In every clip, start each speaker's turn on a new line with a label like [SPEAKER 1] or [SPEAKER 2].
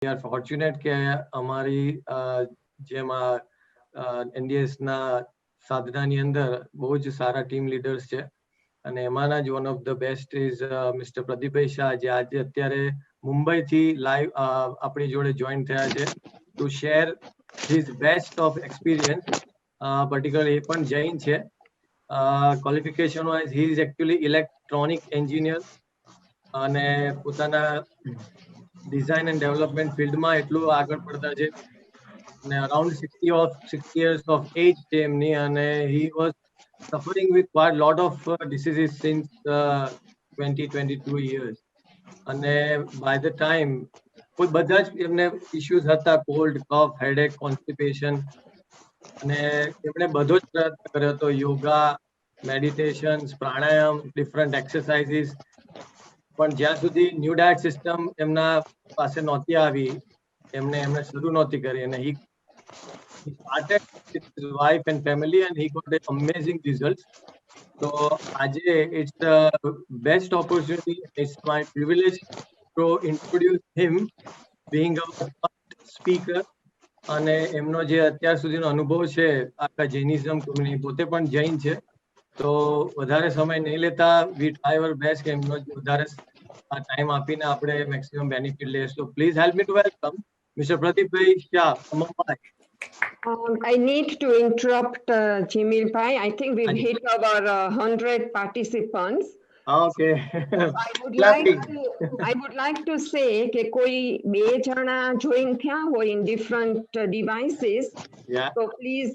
[SPEAKER 1] We are fortunate કે અમારી જેમ NDS ના સાધનાની અંદર બહુ જ સારા ટીમ લીડર્સ છે અને એમાંના જ one of the best is Mr. પ્રદીપભાઈ શાહ જે આજે અત્યારે મુંબઈથી લાઈવ આપણી જોડે જોઈન થયા છે to share his best of experience. Particularly એ પણ જૈન છે. Qualification wise he is actually electronic engineer અને પોતાના design and development field માં એટલું આગળ પડતા છે અને around 60 years of age છે એમની અને he was suffering with quite a lot of diseases since 20-22 years અને by the time કોઈ બધા જ એમને issues હતા cold cough headache constipation અને એમણે બધો જ પ્રયત્ન કર્યો હતો યોગા meditations પ્રાણાયામ different exercises પણ જ્યાં સુધી ન્યૂ ડાયટ સિસ્ટમ એમના પાસે નહોતી આવી એમણે શરૂ નહોતી કરી અને he started with his wife and family and he got an amazing results. So આજે it's the best opportunity, it's my privilege to introduce him being a speaker અને એમનો જે અત્યાર સુધીનો અનુભવ છે આખા જૈનિઝમ કમ્યુનિટી પોતે પણ જૈન છે તો વધારે સમય નહીં લેતા we try our best કે એમનો વધારે ટાઈમ આપીને આપણે મેક્સિમમ બેનિફિટ લઈએ. So please help me to welcome Mr. Pradeepbhai Shah from Mumbai.
[SPEAKER 2] I need to interrupt Jimil Bhai. I think we've hit our 100 participants.
[SPEAKER 1] Okay.
[SPEAKER 2] I would like to say કે કોઈ બે જણા join થયા હોય in different devices.
[SPEAKER 1] Yeah.
[SPEAKER 2] So please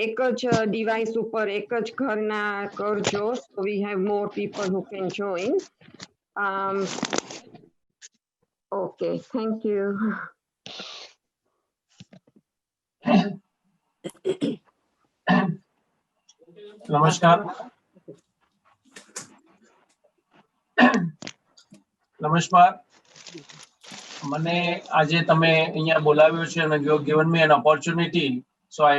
[SPEAKER 2] એક જ device ઉપર એક જ ઘરના કરજો. So we have more people who can join. Okay, thank you.
[SPEAKER 3] નમસ્કાર મને આજે તમે અહીંયા બોલાવ્યો છે અને you have given me an opportunity, so I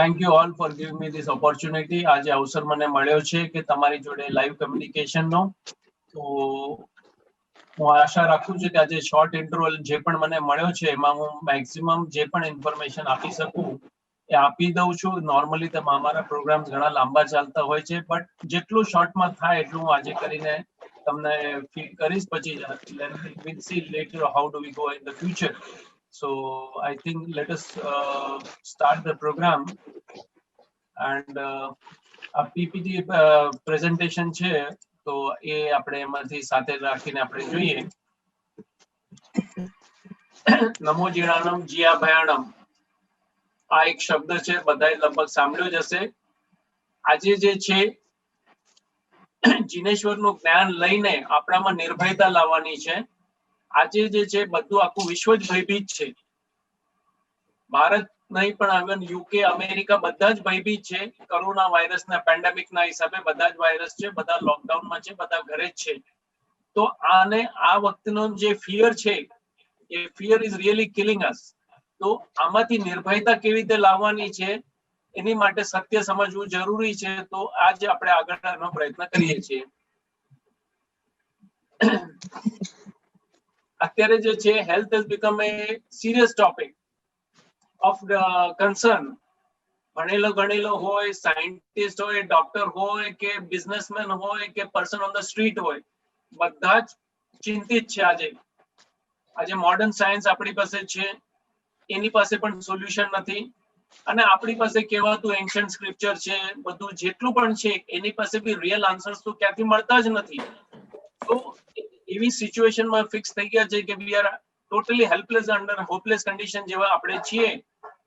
[SPEAKER 3] thank you all for giving me this opportunity. આજે અવસર મને મળ્યો છે કે તમારી જોડે લાઈવ કમ્યુનિકેશન નો તો હું આશા રાખું છું કે આજે શોર્ટ ઇન્ટરવલ જે પણ મને મળ્યો છે એમાં હું મેક્સિમમ જે પણ ઇન્ફોર્મેશન આપી શકું એ આપી દઉં છું. નોર્મલી તો અમારા પ્રોગ્રામ્સ ઘણા લાંબા ચાલતા હોય છે બટ જેટલું શોર્ટમાં થાય એટલું હું આજે કરીને તમને ફીડ કરીશ પછી we'll see later how do we go in the future. So I think let us start the program and a PPT presentation છે તો એ આપણે એમાંથી સાથે રાખીને આપણે જોઈએ. નમો જીણાનમ જીયા ભયાણમ આ એક શબ્દ છે બધાએ લગભગ સાંભળ્યો જ હશે. આજે જે છે જીનેશ્વરનું જ્ઞાન લઈને આપણામાં નિર્ભયતા લાવવાની છે. આજે જે છે બધું આખું વિશ્વ જ ભયભીત છે. ભારત નહીં પણ even યુકે અમેરિકા બધા જ ભયભીત છે કોરોના વાયરસના પેન્ડેમિકના હિસાબે. બધા જ વાયરસ છે, બધા લોકડાઉનમાં છે, બધા ઘરે જ છે. તો આને આ વખતનો જે ફિયર છે એ ફિયર ઇઝ રિયલી કિલિંગ અસ. તો આમાંથી નિર્ભયતા કેવી રીતે લાવવાની છે એની માટે સત્ય સમજવું જરૂરી છે. તો આજ આપણે આગળનો પ્રયત્ન કરીએ છીએ. અત્યારે જે છે health has become A serious topic of the concern. ભણેલો હોય, સાયન્ટિસ્ટ હોય, ડોક્ટર હોય કે બિઝનેસમેન હોય કે પર્સન ઓન ધ સ્ટ્રીટ હોય, બધા જ ચિંતિત છે આજે. આજે મોડર્ન સાયન્સ આપણી પાસે છે એની પાસે પણ સોલ્યુશન નથી અને આપણી પાસે કહેવાતું એન્શન્ટ સ્ક્રિપ્ચર છે બધું જેટલું પણ છે એની પાસે બી રિયલ આન્સર્સ તો ક્યાંથી મળતા જ નથી. તો એવી સિચ્યુએશનમાં ફિક્સ થઈ ગયા છે કે we are totally helpless under hopeless condition જેવા આપણે છીએ.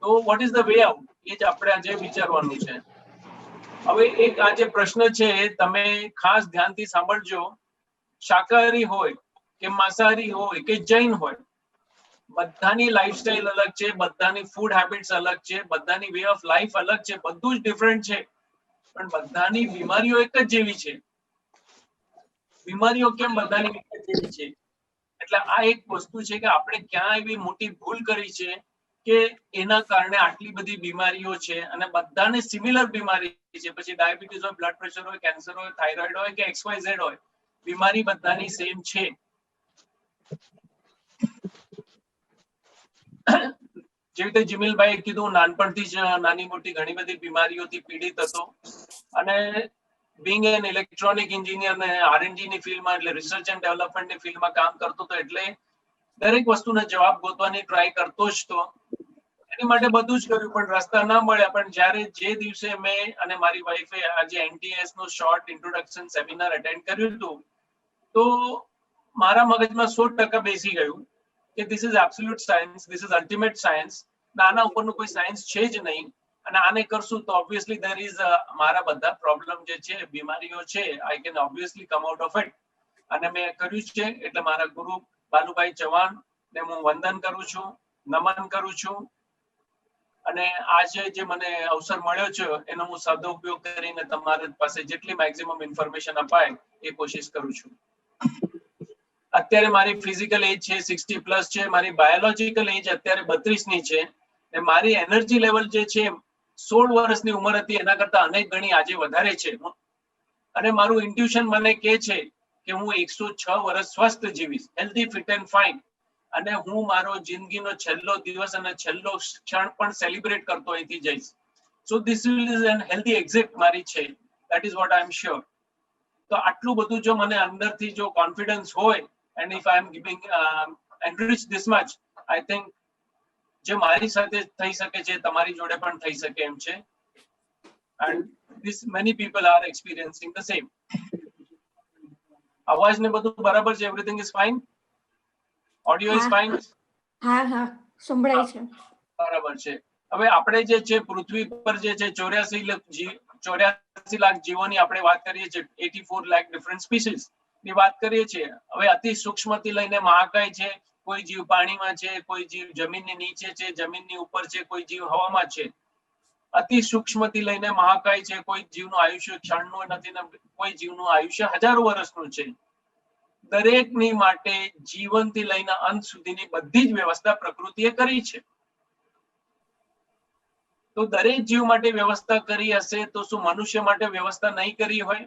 [SPEAKER 3] તો what is the way out એ જ આપણે આજે વિચારવાનું છે. હવે એક આજે પ્રશ્ન છે તમે ખાસ ધ્યાનથી સાંભળજો. શાકાહારી હોય કે માંસાહારી હોય કે જૈન હોય, બધાની લાઈફસ્ટાઈલ અલગ છે, બધાની ફૂડ હેબિટ્સ અલગ છે, બધાની વે ઓફ લાઈફ અલગ છે, બધું જ ડિફરન્ટ છે પણ બધાની બીમારીઓ એક જ જેવી છે. બીમારીઓ કેમ બધાની એક જ જેવી છે? એટલે આ એક વસ્તુ છે કે આપણે ક્યાં એવી મોટી ભૂલ કરી છે કે એના કારણે આટલી બધી બીમારીઓ છે અને બધાને સિમિલર બીમારી છે. પછી ડાયાબિટીસ હોય, બ્લડ પ્રેશર હોય, કેન્સર હોય, થાઇરોઇડ હોય કે XYZ હોય, બીમારી બધાની સેમ છે. જેવી રીતે જીમિલભાઈએ કીધું, નાનપણથી જ નાની મોટી ઘણી બધી બીમારીઓથી પીડિત હતો અને being an electronic engineer ને R&D ની ફિલ્ડમાં એટલે રિસર્ચ એન્ડ ડેવલપમેન્ટની ફિલ્ડમાં કામ કરતો હતો, એટલે દરેક વસ્તુનો જવાબ ગોતવાની ટ્રાય કરતો જ તો. એની માટે બધું જ કર્યું પણ રસ્તા ના મળ્યા. પણ જ્યારે જે દિવસે મેં અને મારી વાઈફે આજે NTS નું શોર્ટ ઇન્ટ્રોડક્શન સેમિનાર અટેન્ડ કર્યું હતું, તો મારા મગજમાં 100% બેસી ગયું કે this is absolute science, this is ultimate science. આના ઉપરનું કોઈ સાયન્સ છે જ નહીં અને આને કરશું તો ઓબ્વિયસલી ધેર ઇઝ મારા બધા પ્રોબ્લેમ જે છે, બીમારીઓ છે, I can obviously come out of it. અને મેં કર્યું છે. એટલે મારા ગુરુ બાલુભાઈ ચૌહાણ ને હું વંદન કરું છું, નમન કરું છું અને આજે જે મને અવસર મળ્યો છે એનો હું સદુપયોગ કરીને તમારી પાસે જેટલી મેક્સિમમ ઇન્ફોર્મેશન અપાય એ કોશિશ કરું છું. અત્યારે મારી ફિઝિકલ એજ છે 60+ છે, મારી બાયોલોજીકલ એજ અત્યારે 32 ની છે ને મારી એનર્જી લેવલ જે છે 16 વર્ષની ઉંમર હતી એના કરતા અનેક ગણી આજે વધારે છે. અને મારું ઇન્ટ્યુશન મને કહે છે કે હું 106 વર્ષ સ્વસ્થ જીવીશ, હેલ્ધી, ફિટ એન્ડ ફાઇન. અને હું મારો જિંદગીનો છેલ્લો દિવસ અને છેલ્લો ક્ષણ પણ સેલિબ્રેટ કરતો અહીંથી જઈશ. So this is an healthy exit મારી છે. That is what I am sure. તો આટલું બધું જો મને અંદરથી જો કોન્ફિડન્સ હોય and if I am giving enrich this much, I think જે મારી સાથે થઈ શકે છે તમારી જોડે પણ થઈ શકે એમ છે. and this many people are experiencing the same. અવાજ ને બધું બરાબર છે? everything is fine? audio is fine?
[SPEAKER 4] હા હા સંભળાય છે.
[SPEAKER 3] બરાબર છે. હવે આપણે જે છે પૃથ્વી પર જે છે 84 લાખ જીવોની આપણે વાત કરીએ છીએ, 84 લાખ ડિફરન્ટ સ્પીસીસ ની વાત કરીએ છીએ. હવે અતિ સૂક્ષ્મથી લઈને મહાકાય છે, કોઈ જીવ પાણીમાં છે, કોઈ જીવ જમીનની નીચે છે, જમીનની ઉપર છે, કોઈ જીવ હવામાં છે. અતિ સૂક્ષ્મથી લઈને મહાકાય છે, કોઈ જીવનું આયુષ્ય ક્ષણનું નથી ને કોઈ જીવનું આયુષ્ય હજારો વર્ષનું છે. દરેકની માટે જીવનથી લઈને અંત સુધીની બધી જ વ્યવસ્થા પ્રકૃતિએ કરી છે. તો દરેક જીવ માટે વ્યવસ્થા કરી હશે તો શું મનુષ્ય માટે વ્યવસ્થા નહીં કરી હોય?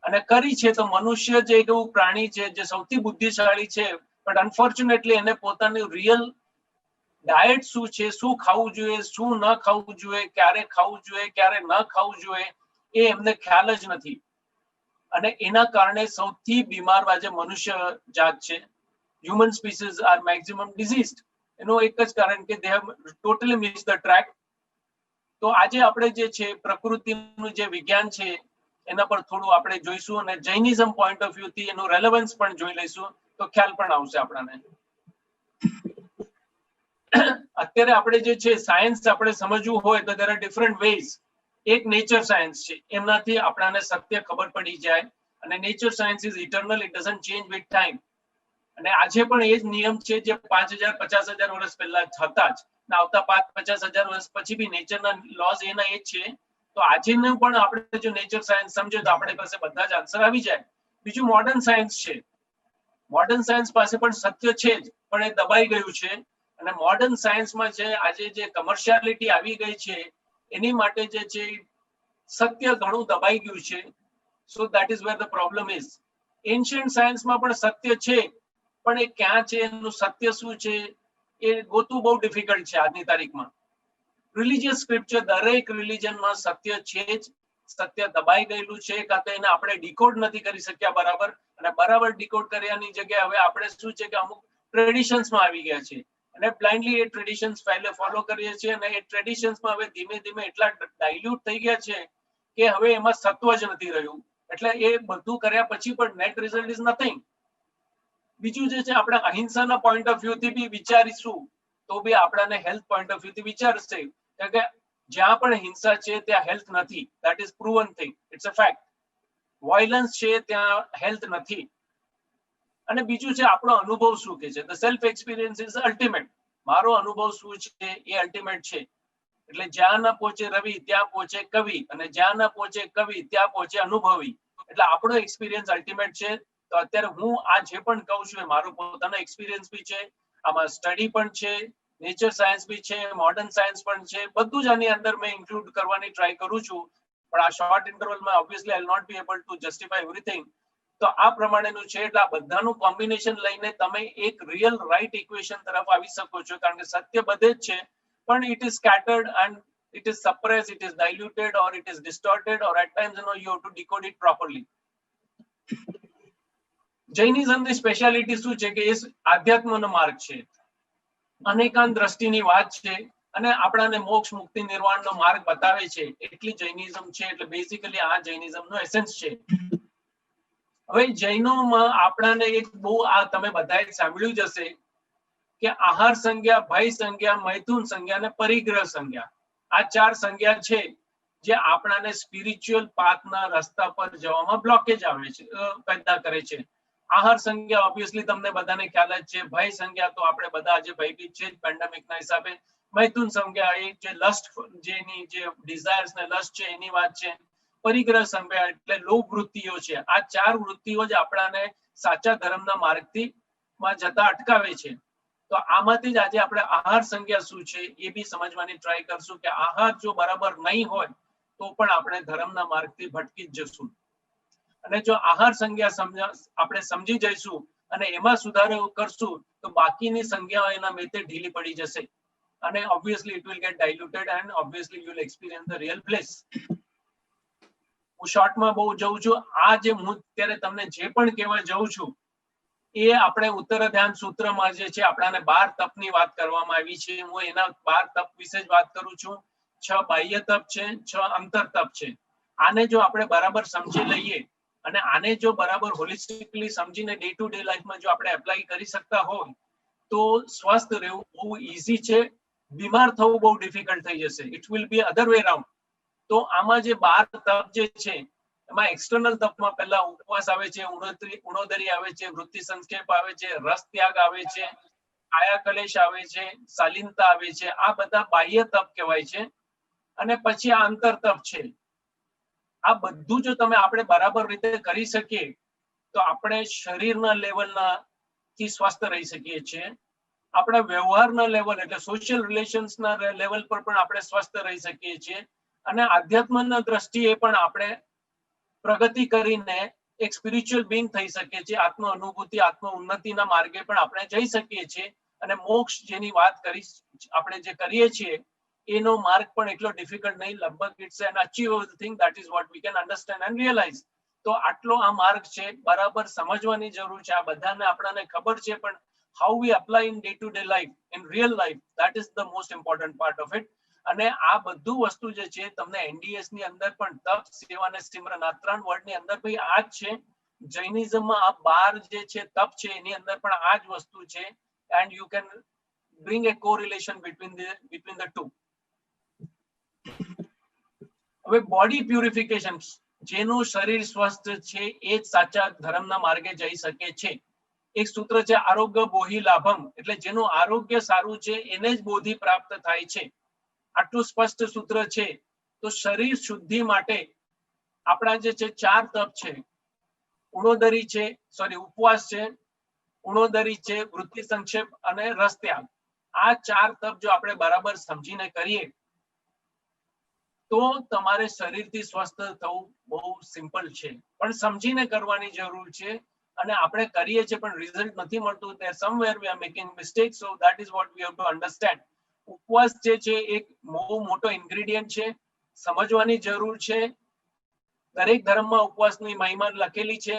[SPEAKER 3] અને કરી છે તો મનુષ્ય જે એક એવું પ્રાણી છે જે સૌથી બુદ્ધિશાળી છે, પણ અનફોર્ચ્યુનેટલી એને પોતાનું રિયલ ડાયટ શું છે, શું ખાવું જોઈએ, શું ન ખાવું જોઈએ, ક્યારે ખાવું જોઈએ, ક્યારે ન ખાવું જોઈએ, એ એમને ખ્યાલ જ નથી. અને એના કારણે સૌથી બીમાર આજે મનુષ્ય જાત છે. Human species are maximum diseased. એનું એક જ કારણ કે they have totally miss the track. તો આજે આપણે જે છે પ્રકૃતિનું જે વિજ્ઞાન છે એના પર થોડું આપણે જોઈશું અને જૈનિઝમ પોઈન્ટ ઓફ વ્યૂ થી એનું રેલેવન્સ પણ જોઈ લઈશું તો ખ્યાલ પણ આવશે આપણને. અત્યારે આપણે જે છે સાયન્સ આપણે સમજવું હોય તો there are different ways. એક નેચર સાયન્સ છે, એમનાથી આપણને સત્ય ખબર પડી જાય. અને nature science is eternal, it doesn't change with time. અને આજે પણ એ જ નિયમ છે જે 50,000-50,000 વર્ષ પહેલા હતા જ, આવતા 50,000 વર્ષ પછી બી નેચરના લોઝ એના એ જ છે. તો આજેનું પણ આપણે જો નેચર સાયન્સ સમજે તો આપણી પાસે બધા જ આન્સર આવી જાય. બીજું મોડર્ન સાયન્સ છે. મોડર્ન સાયન્સ પાસે પણ સત્ય છે જ, પણ એ દબાઈ ગયું છે. અને મોડર્ન સાયન્સમાં જે આજે જે કમર્શિયાલિટી આવી ગઈ છે એની માટે જે છે સત્ય ઘણું દબાઈ ગયું છે. So that is wear the problem is. Ancient સાયન્સમાં પણ સત્ય છે, પણ એ ક્યાં છે, એનું સત્ય શું છે એ ગોતવું બહુ ડિફિકલ્ટ છે આજની તારીખમાં. રિલિજિયસ સ્ક્રિપ્ચર દરેક રિલિજનમાં સત્ય છે જ, સત્ય દબાઈ ગયેલું છે, કાં તો એને આપણે ડીકોડ નથી કરી શક્યા બરાબર. અને બરાબર ડીકોડ કર્યાની જગ્યાએ હવે આપણે શું છે કે અમુક ટ્રેડિશન્સમાં આવી ગયા છે અને બ્લાઇન્ડલી એ ટ્રેડિશન્સ ફોલો કરીએ છીએ. અને એ ટ્રેડિશન્સમાં હવે ધીમે ધીમે એટલા ડાયલ્યુટ થઈ ગયા છે કે હવે એમાં સત્વ જ નથી રહ્યું. એટલે એ બધું કર્યા પછી પણ નેટ રિઝલ્ટ ઇઝ નથિંગ. બીજું જે છે આપણે અહિંસાના પોઈન્ટ ઓફ વ્યૂ થી બી વિચારીશું તો બી આપણાને હેલ્થ પોઈન્ટ ઓફ વ્યૂ થી વિચારશે કે જ્યાં પણ હિંસા છે ત્યાં હેલ્થ નથી. That is proven thing, it's a fact. Violence છે ત્યાં હેલ્થ નથી. અને બીજું છે આપણો અનુભવ શું કે છે, the self experience is ultimate. મારો અનુભવ શું છે એ અલ્ટિમેટ છે. એટલે જ્યાં ન પહોંચે રવિ ત્યાં પહોંચે કવિ, અને જ્યાં ન પહોંચે કવિ ત્યાં પહોંચે અનુભવી. એટલે આપણો એક્સપિરિયન્સ અલ્ટિમેટ છે. તો અત્યારે હું આ જે પણ કહું છું એ મારો પોતાનો એક્સપિરિયન્સ બી છે, આમાં સ્ટડી પણ છે, નેચર સાયન્સ બી છે, મોડર્ન સાયન્સ પણ છે. બધું જ આની અંદર મેં ઇન્ક્લુડ કરવાની ટ્રાય કરું છું. પણ આ શોર્ટ ઇન્ટરવલમાં obviously I will not be able to justify everything. તો આ પ્રમાણેનું છે. એટલે આ બધાનું કોમ્બિનેશન લઈને તમે એક રિયલ રાઈટ ઇક્વેશન તરફ આવી શકો છો, કારણ કે સત્ય બધે જ છે, પણ it is scattered and it is suppressed, it is diluted, or it is distorted, or at times you have to decode it properly. Jainism ની સ્પેશિયાલિટી શું છે કે એ આધ્યાત્મનો માર્ગ છે, અનેકાંત દ્રષ્ટિની વાત છે, અને આપણાને મોક્ષ મુક્તિ નિર્વાણનો માર્ગ બતાવે છે. એટલી જૈનિઝમ છે. એટલે બેઝિકલી આ જૈનિઝમનો એસેન્સ છે. હવે જૈનોમાં આપણાને એક બહુ આ તમે બધાએ સાંભળ્યું જ હશે કે આહાર સંજ્ઞા, ભય સંજ્ઞા, મૈથુન સંજ્ઞા અને પરિગ્રહ સંજ્ઞા, આ 4 સંજ્ઞા છે જે આપણાને સ્પિરિચ્યુઅલ પાથના રસ્તા પર જવામાં બ્લોકેજ આવે છે, પેદા કરે છે. આહાર સંજ્ઞા ઓબ્વિયસલી તમને બધાને ખ્યાલ જ છે. ભય સંજ્ઞા તો આપણે બધા આજે ભયભીત છે પેન્ડેમિકના હિસાબે. મૈથુન સંજ્ઞા એ જે લસ્ટ, જેની જે ડિઝાયર્સ ને લસ્ટ છે એની વાત છે. પરિગ્રહ સંજ્ઞા એટલે લોભ વૃત્તિઓ છે. આ 4 વૃત્તિઓ જ આપણાને સાચા ધર્મના માર્ગથી માં જતા અટકાવે છે. તો આમાંથી જ આજે આપણે આહાર સંજ્ઞા શું છે એ બી સમજવાની ટ્રાય કરશું કે આહાર જો બરાબર નહીં હોય તો પણ આપણે ધર્મના માર્ગથી ભટકી જ જશું. અને જો આહાર સંજ્ઞા આપણે સમજી જઈશું અને એમાં સુધારો કરશું તો બાકીની સંજ્ઞાઓ એના મેતે ઢીલી પડી જશે, અને obviously it will get diluted and obviously you will experience the real bliss. હું શોર્ટમાં બહુ જઉં છું. આ જે હું અત્યારે તમને જે પણ કહેવા જઉં છું એ આપણે ઉત્તર ધ્યાન સૂત્રમાં જે છે આપણાને 12 તપની વાત કરવામાં આવી છે. હું એના 12 તપ વિશે જ વાત કરું છું. 6 બાહ્ય તપ છે, 6 અંતર તપ છે. આને જો આપણે બરાબર સમજી લઈએ અને આને જો બરાબર હોલિસ્ટિકલી સમજીને ડે ટુ ડે લાઈફમાં જો આપણે એપ્લાય કરી શકતા હોય તો સ્વસ્થ રહેવું બહુ ઈઝી છે, બીમાર થવું બહુ ડિફિકલ્ટ થઈ જશે. It will be other way round. તો આમાં જે 12 તપ જે છે એમાં એક્સટર્નલ તપમાં પહેલા ઉપવાસ આવે છે, ઉણોદરી આવે છે, વૃત્તિ સંક્ષેપ આવે છે, રસ ત્યાગ આવે છે, કાયા કલેશ આવે છે, શાલીનતા આવે છે. આ બધા બાહ્ય તપ કહેવાય છે. અને પછી આ અંતર તપ છે. આ બધું જો તમે આપણે બરાબર રીતે કરી શકીએ તો આપણે શરીરના લેવલના થી સ્વસ્થ રહી શકીએ છીએ. આપણા વ્યવહારના લેવલ એટલે સોશિયલ રિલેશન્સના લેવલ પર પણ આપણે સ્વસ્થ રહી શકીએ છીએ, અને આધ્યાત્મના દ્રષ્ટિએ પણ આપણે પ્રગતિ કરીને એક સ્પિરિચ્યુઅલ બીંગ થઈ શકીએ છીએ. આત્મ અનુભૂતિ, આત્મ ઉન્નતિના માર્ગે પણ આપણે જઈ શકીએ છીએ, અને મોક્ષ જેની વાત કરી આપણે જે કરીએ છીએ એનો માર્ગ પણ એટલો ડિફિકલ્ટ નહીં. લગભગ it's an achievable thing. That is what we can understand and realise. તો આટલો આ માર્ગ છે, બરાબર સમજવાની જરૂર છે. આ બધાને આપણને ખબર છે, પણ how we apply in day to day life, in real life, that is the most important part of it. અને આ બધું વસ્તુ જે છે તમને એનડીએસ ની અંદર પણ તપ, સેવા અને સિમરન આ 3 વર્ડ ની અંદર ભાઈ આ જ છે. જૈનિઝમમાં આ 12 જે છે તપ છે એની અંદર પણ આ જ વસ્તુ છે. And you can bring A correlation between the two. હવે બોડી પ્યુરિફિકેશન, જેનું શરીર સ્વસ્થ છે એ જ સાચા ધર્મના માર્ગે જઈ શકે છે. એક સૂત્ર છે આરોગ્ય બોહિ લાભમ, એટલે જેનું આરોગ્ય સારું છે એને જ બોધિ પ્રાપ્ત થાય છે. આટલું સ્પષ્ટ સૂત્ર છે. તો શરીર શુદ્ધિ માટે આપણા જે છે 4 તપ છે, ઉણોદરી છે, ઉપવાસ છે, ઉણોદરી છે, વૃત્તિ સંક્ષેપ અને રસ ત્યાગ. આ 4 તપ જો આપણે બરાબર સમજીને કરીએ તો તમારે શરીરથી સ્વસ્થ થવું બહુ સિમ્પલ છે, પણ સમજીને કરવાની જરૂર છે. અને આપણે કરીએ છીએ પણ રિઝલ્ટ નથી મળતું. there somewhere we are making mistakes, so that is what we have to understand. ઉપવાસ જે છે એક બહુ મોટો ઇન્ગ્રેડિયન્ટ છે, સમજવાની જરૂર છે. દરેક ધર્મમાં ઉપવાસની મહિમા લખેલી છે.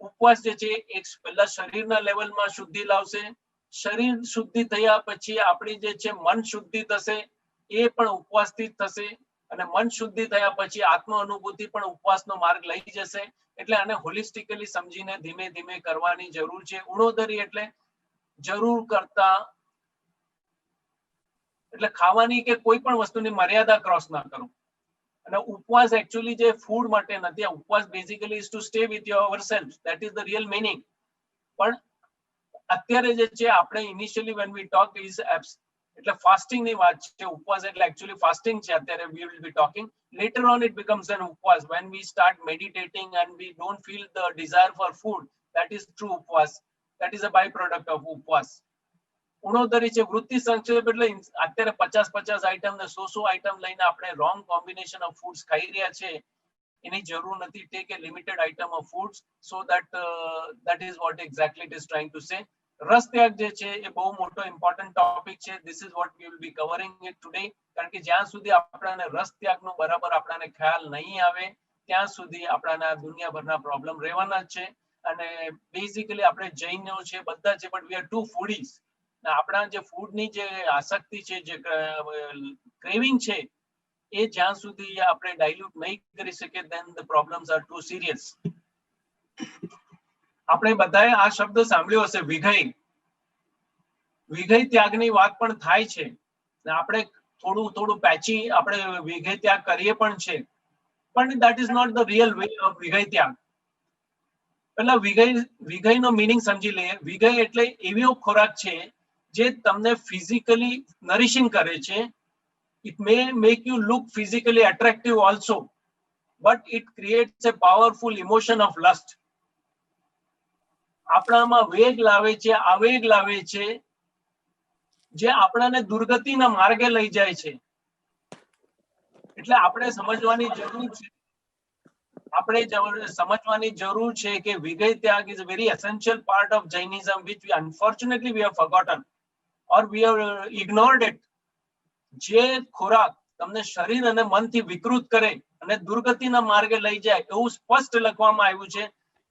[SPEAKER 3] ઉપવાસ જે છે એક પહેલા શરીરના લેવલમાં શુદ્ધિ લાવશે. શરીર શુદ્ધિ થયા પછી આપણી જે છે મન શુદ્ધિ થશે, એ પણ ઉપવાસથી જ થશે. અને મન શુદ્ધિ થયા પછી આત્મ અનુભૂતિ પણ ઉપવાસનો માર્ગ લઈ જશે. એટલે આને હોલિસ્ટિકલી સમજીને ધીમે ધીમે કરવાની જરૂર છે. ઉણોદરી એટલે જરૂર કરતા, એટલે ખાવાની કે કોઈ પણ વસ્તુની મર્યાદા ક્રોસ ના કરો. અને ઉપવાસ એકચ્યુઅલી જે ફૂડ માટે નથી. ઉપવાસ basically is to stay with yourself. That is the real meaning. પણ અત્યારે જે છે આપણે initially when we talk is એટલે ફાસ્ટિંગ ની વાત છે. ઉપવાસ એટલે એકચ્યુઅલી ફાસ્ટિંગ છે. અત્યારે we will be talking. Later on it becomes an ઉપવાસ when we start meditating and we don't feel the desire for food. That is true ઉપવાસ. That is a byproduct of ઉપવાસ. ઉણોદરી છે, વૃત્તિ સંક્ષેપ એટલે અત્યારે 50 item ને 100 આઈટમ લઈને આપણે રોંગ કોમ્બિનેશન ઓફ ફૂડ્સ ખાઈ રહ્યા છે. એની જરૂર નથી. Take a limited item of foods so that is what exactly it is trying to say. રસ ત્યાગ જે છે એ બહુ મોટો ઇમ્પોર્ટન્ટ ટોપિક છે. This is what we will be covering it today. કારણ કે જ્યાં સુધી આપણાને રસ ત્યાગનો બરાબર આપણાને ખ્યાલ નહીં આવે ત્યાં સુધી આપણાના દુનિયાભરના પ્રોબ્લેમ રહેવાના જ છે. અને બેઝિકલી આપણે જૈનો છે બધા છે, but we are too foodies. આપણા જે ફૂડની જે આસક્તિ છે, જે ક્રેવિંગ છે, એ જ્યાં સુધી આપણે ડાયલ્યુટ નહીં કરી શકીએ then the problems are too serious. આપણે બધાએ આ શબ્દ સાંભળ્યો હશે, વિઘય. વિઘય ત્યાગની વાત પણ થાય છે. આપણે થોડું પેચી આપણે વિઘય ત્યાગ કરીએ પણ છે, પણ that is not the real way of વિઘય ત્યાગ. પહેલા વિઘયનો મીનિંગ સમજી લઈએ. વિઘય એટલે એવો ખોરાક છે જે તમને ફિઝિકલી નરિશિંગ કરે છે. It may make you look physically attractive also, but it creates a powerful emotion of lust. આપણામાં વેગ લાવે છે, આવેગ લાવે છે, જે આપણાને દુર્ગતિના માર્ગે લઈ જાય છે. એટલે આપણે સમજવાની જરૂર છે. સમજવાની જરૂર છે કે વિઘય ત્યાગ is a very essential part of Jainism, which we unfortunately we have forgotten or we have ignored it. જે ખોરાક તમને શરીર અને મનથી વિકૃત કરે અને દુર્ગતિના માર્ગે લઈ જાય એવું સ્પષ્ટ લખવામાં આવ્યું છે.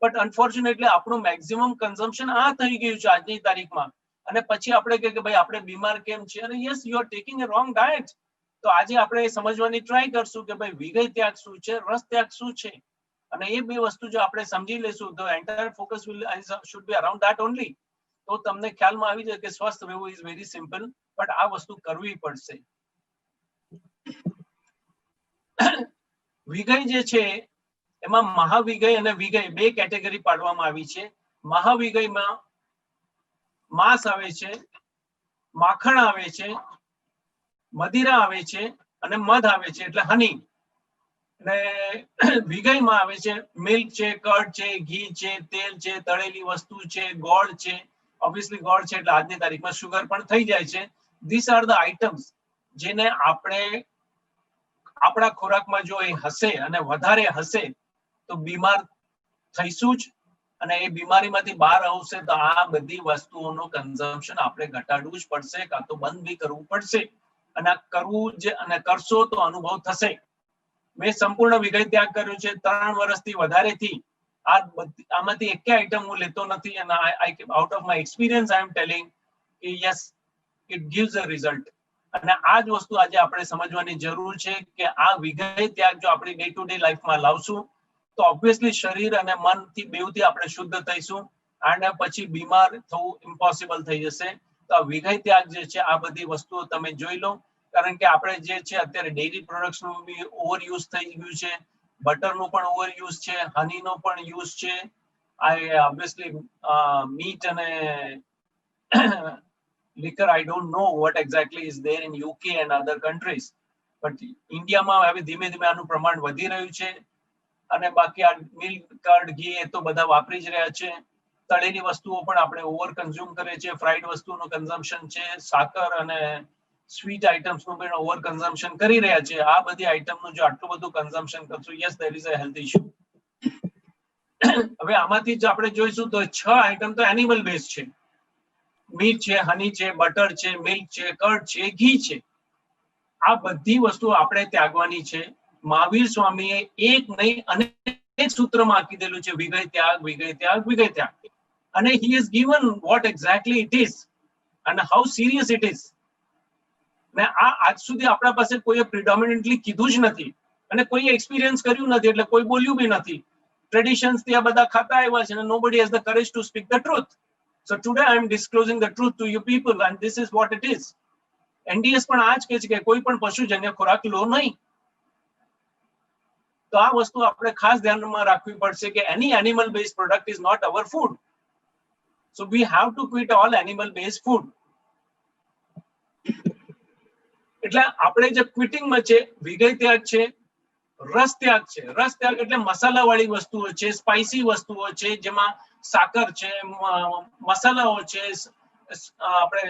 [SPEAKER 3] બટ અનફોર્ચ્યુનેટલી આપણું મેક્સિમમ કન્ઝમ્પશન આ થઈ ગયું છે આજની તારીખમાં. અને પછી આપણે કહે કે ભાઈ આપણે બીમાર કેમ છે? અરે yes, you are taking A wrong diet. તો આજે આપણે સમજવાની ટ્રાય કરશું કે ભાઈ વિઘય ત્યાગ શું છે, રસ ત્યાગ શું છે. અને એ બે વસ્તુ જો આપણે સમજી લેશું તો entire focus should be around that only. તો તમને ખ્યાલમાં આવી જાય કે સ્વસ્થ રહેવું ઇઝ વેરી સિમ્પલ, બટ આ વસ્તુ કરવી પડશે. વિઘય જે છે એમાં મહાવિઘય અને વિઘય બે કેટેગરી પાડવામાં આવી છે. મહાવિઘયમાં માંસ આવે છે, માખણ આવે છે, મદિરા આવે છે અને મધ આવે છે એટલે હની. અને વિઘયમાં આવે છે મિલ્ક છે, કર્ડ છે, ઘી છે, તેલ છે, તળેલી વસ્તુ છે, ગોળ છે. ઓબ્વિયસલી ગોળ છે એટલે આજની તારીખમાં શુગર પણ થઈ જાય છે. ધીસ આર ધ આઇટમ્સ જેને આપણે આપણા ખોરાકમાં જો એ હશે અને વધારે હશે તો બીમાર થઈશું જ. અને એ બીમારીમાંથી બહાર આવશે તો આ બધી વસ્તુઓનું કન્ઝમ્પશન આપણે ઘટાડવું જ પડશે, કાં તો બંધ બી કરવું પડશે. અને આ કરવું જ અને કરશો તો અનુભવ થશે. મેં સંપૂર્ણ વિઘય ત્યાગ કર્યો છે 3 વર્ષથી વધારેથી. આમાંથી એક આઈટમ હું લેતો નથી. અને out of my experience I am telling કે yes, it gives a result. અને આ જ વસ્તુ આજે આપણે સમજવાની જરૂર છે કે આ વિઘય ત્યાગ જો આપણી ડે ટુ ડે લાઈફમાં લાવશું તો ઓબ્વિયસલી શરીર અને મનથી બેવથી આપણે શુદ્ધ થઈશું અને પછી બીમાર થવું ઇમ્પોસિબલ થઈ જશે. તો આ વિઘય ત્યાગ જે છે આ બધી વસ્તુઓ તમે જોઈ લો. કારણ કે આપણે જે છે અત્યારે ડેરી પ્રોડક્ટ્સનું બી ઓવર યુઝ થઈ ગયું છે, બટરનું પણ ઓવર યુઝ છે, હનીનો પણ યુઝ છે. આ ઓબ્વિયસલી મીટ અને liquor, I don't know what exactly is there in UK and other countries, but ઇન્ડિયામાં હવે ધીમે ધીમે આનું પ્રમાણ વધી રહ્યું છે. અને બાકી આ મિલ્ક, કર્ડ, ઘી એ તો બધા વાપરી જ રહ્યા છે. તળેલી વસ્તુઓ પણ આપણે ઓવર કન્ઝ્યુમ કરે છે, ફ્રાઈડ વસ્તુનું કન્ઝમ્પશન છે, સાકર અને સ્વીટ આઇટમ્સનું પણ ઓવર કન્ઝમ્પશન કરી રહ્યા છે. આ બધી આઇટમનું જો આટલું બધું કન્ઝમ્પશન કરશું, yes there is a health issue. હવે આમાંથી જ આપણે જોઈશું તો 6 આઇટમ તો એનિમલ બેઝ છે. મીટ છે, હની છે, બટર છે, મિલ્ક છે, કર્ડ છે, ઘી છે. આ બધી વસ્તુ આપણે ત્યાગવાની છે. મહાવીર સ્વામીએ એક નહીં અનેક સૂત્રમાં કીધેલું છે વિઘય ત્યાગ, વિઘય ત્યાગ, વિઘય ત્યાગ. અને he has given what exactly it is and how serious it is. ને આ આજ સુધી આપણા પાસે કોઈએ પ્રિડોમિનન્ટલી કીધું જ નથી અને કોઈએ એક્સપિરિયન્સ કર્યું નથી એટલે કોઈ બોલ્યું બી નથી. ટ્રેડિશન્સ થી આ બધા ખાતા આવ્યા છે અને nobody has the courage to speak the truth. So today I am disclosing the truth to you people and this is what it is. NDS પણ આ જ કહે છે કે કોઈ પણ પશુજન્ય ખોરાક લો નહીં. તો આ વસ્તુ આપણે ખાસ ધ્યાનમાં રાખવી પડશે કે any animal based product is not our food. So we have to quit all animal based food. એટલે આપણે જે ક્વિટિંગમાં છે વિઘય ત્યાગ છે, રસ ત્યાગ છે. રસ ત્યાગ એટલે મસાલાવાળી વસ્તુઓ છે, સ્પાઇસી વસ્તુઓ છે, જેમાં સાકર છે, મસાલાઓ છે, આપણે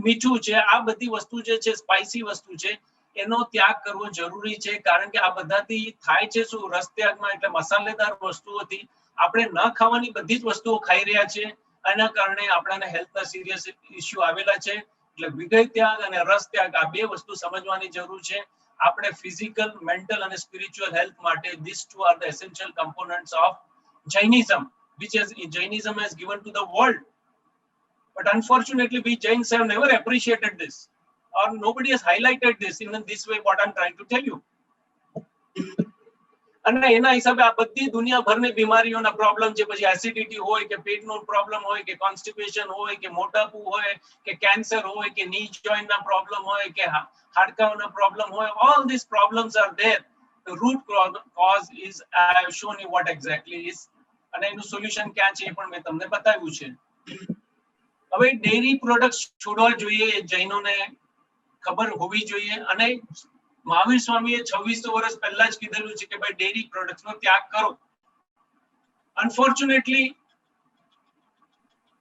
[SPEAKER 3] મીઠું છે. આ બધી વસ્તુ જે છે સ્પાઇસી વસ્તુ છે એનો ત્યાગ કરવો જરૂરી છે, કારણ કે આ બધાથી થાય છે શું, રસ ત્યાગમાં એટલે મસાલેદાર વસ્તુઓથી આપણે ન ખાવાની બધી જ વસ્તુઓ ખાઈ રહ્યા છે, એના કારણે આપણાને હેલ્થના સિરિયસ ઇસ્યુ આવેલા છે. એટલે વિગય ત્યાગ અને રસ ત્યાગ આ બે વસ્તુ સમજવાની જરૂર છે. આપણે ફિઝિકલ, મેન્ટલ અને સ્પિરિચ્યુઅલ હેલ્થ માટે these two are the essential components of Jainism, which is Jainism has given to the world. But unfortunately, we Jains have never appreciated this, or nobody has highlighted this in this way. What I'm trying to tell you. અને એના હિસાબે આ બધી દુનિયાભરની બીમારીઓના problem છે, પછી acidity હોય કે પેટનો problem હોય કે કોન્સ્ટિપેશન હોય કે મોટાપું હોય કે કેન્સર હોય કે ની જોઈન્ટના પ્રોબ્લેમ હોય કે હાડકાઓના પ્રોબ્લેમ હોય, all these problems are there. The root cause is I have shown you what exactly is, અને એનું સોલ્યુશન ક્યાં છે એ પણ મેં તમને બતાવ્યું છે. હવે ડેરી પ્રોડક્ટ્સ છોડવા જોઈએ, જૈનોને ખબર હોવી જોઈએ, અને મહાવીર સ્વામીએ 2600 વર્ષ પહેલા જ કીધેલું છે કે ભાઈ ડેરી પ્રોડક્ટ્સનો ત્યાગ કરો. અનફોર્ચ્યુનેટલી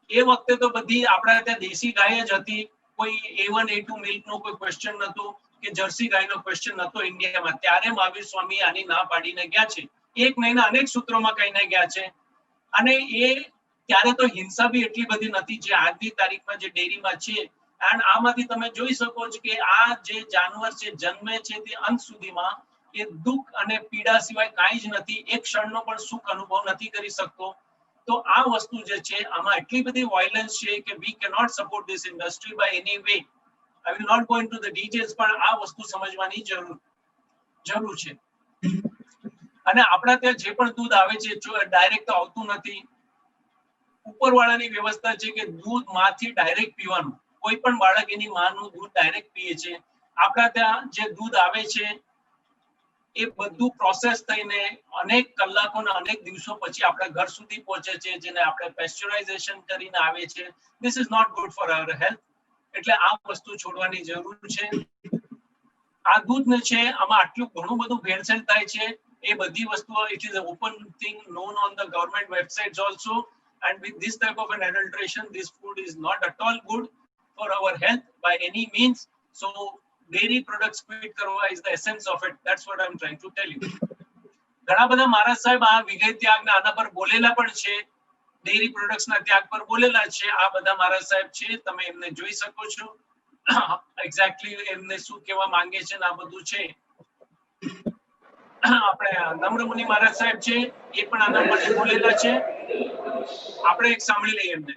[SPEAKER 3] એ વખતે તો બધી આપણા ત્યાં દેશી ગાય જ હતી, કોઈ A1 A2 મિલ્કનો કોઈ ક્વેશ્ચન નહોતો કે જર્સી ગાયનો ક્વેશ્ચન નહોતો ઇન્ડિયામાં. ત્યારે મહાવીર સ્વામી આની ના પાડીને ગયા છે, એક નહીં અનેક સૂત્રોમાં કહીને ગયા છે. અને એ ત્યારે તો હિંસા બી એટલી બધી નથી જે આજની તારીખમાં જે ડેરીમાં છે. એન્ડ આમાંથી તમે જોઈ શકો છો કે આ જે જાનવર છે જન્મે છે તે અંત સુધીમાં એ દુઃખ અને પીડા સિવાય કાંઈ જ નથી, એક ક્ષણનો પણ સુખ અનુભવ નથી કરી શકતો. તો આ વસ્તુ જે છે આમાં એટલી બધી વાયલન્સ છે કે we cannot support this industry by any way. I will not go into the details, પણ આ વસ્તુ સમજવાની જરૂર છે. અને આપણા ત્યાં જે પણ દૂધ આવે છે ડાયરેક્ટ તો આવતું નથી. ઉપરવાળાની વ્યવસ્થા છે કે દૂધ માંથી ડાયરેક્ટ પીવાનું, કોઈ પણ બાળક એની માનું દૂધ ડાયરેક્ટ પીએ છે. આપણા ત્યાં જે દૂધ આવે છે એ બધું પ્રોસેસ થઈને અનેક કલાકોના અનેક દિવસો પછી આપણા ઘર સુધી પહોંચે છે, જેને આપણે પેસ્ચરાઇઝેશન કરીને આવે છે. This is not good for our health. એટલે આ વસ્તુ છોડવાની જરૂર છે. આ દૂધ ને છે આમાં આટલું ઘણું બધું ભેળસેળ થાય છે, એ બધી વસ્તુઓ it is open thing known on the government websites also. And with this type of an adulteration, this food is not at all good for our health by any means. So dairy products quit karwa is the essence of it. That's what I'm trying to tell you. ઘણા બધા મહારાજ સાહેબ આ વિગય ત્યાગના આના પર બોલેલા પણ છે, dairy પ્રોડક્ટ્સના ત્યાગ પર બોલેલા છે. આ બધા મહારાજ સાહેબ છે, તમે એમને જોઈ શકો છો એક્ઝેક્ટલી એમને શું કહેવા માંગે છે ને આ બધું છે. આપણે નમ્રમુનિ મહારાજ સાહેબ છે એ પણ આના પર બોલેલા છે. આપણે એક સાંભળી લઈએ એમને.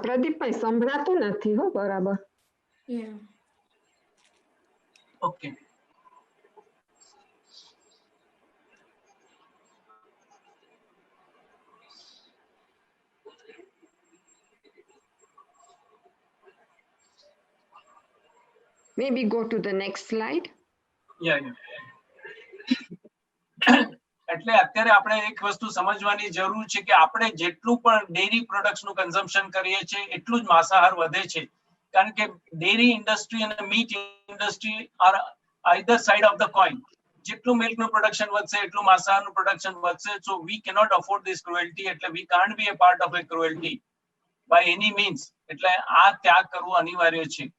[SPEAKER 2] પ્રદીપભાઈ સંભળાતું નથી હો બરાબર.
[SPEAKER 4] Yeah.
[SPEAKER 3] Okay.
[SPEAKER 2] Maybe go to the next slide.
[SPEAKER 3] એટલે અત્યારે આપણે એક વસ્તુ સમજવાની જરૂર છે કે આપણે જેટલું પણ ડેરી પ્રોડક્ટ્સ નું કન્ઝમ્પશન કરીએ છીએ એટલું જ માંસાહાર વધે છે, કારણ કે ડેરી ઇન્ડસ્ટ્રી અને meat industry are either side of the coin. જેટલું મિલ્ક નું પ્રોડક્શન વધશે એટલું માંસાહારનું પ્રોડક્શન વધશે. So we cannot afford this cruelty. એટલે we can't be a part of a cruelty by any means. એટલે આ ત્યાગ કરવો અનિવાર્ય છે.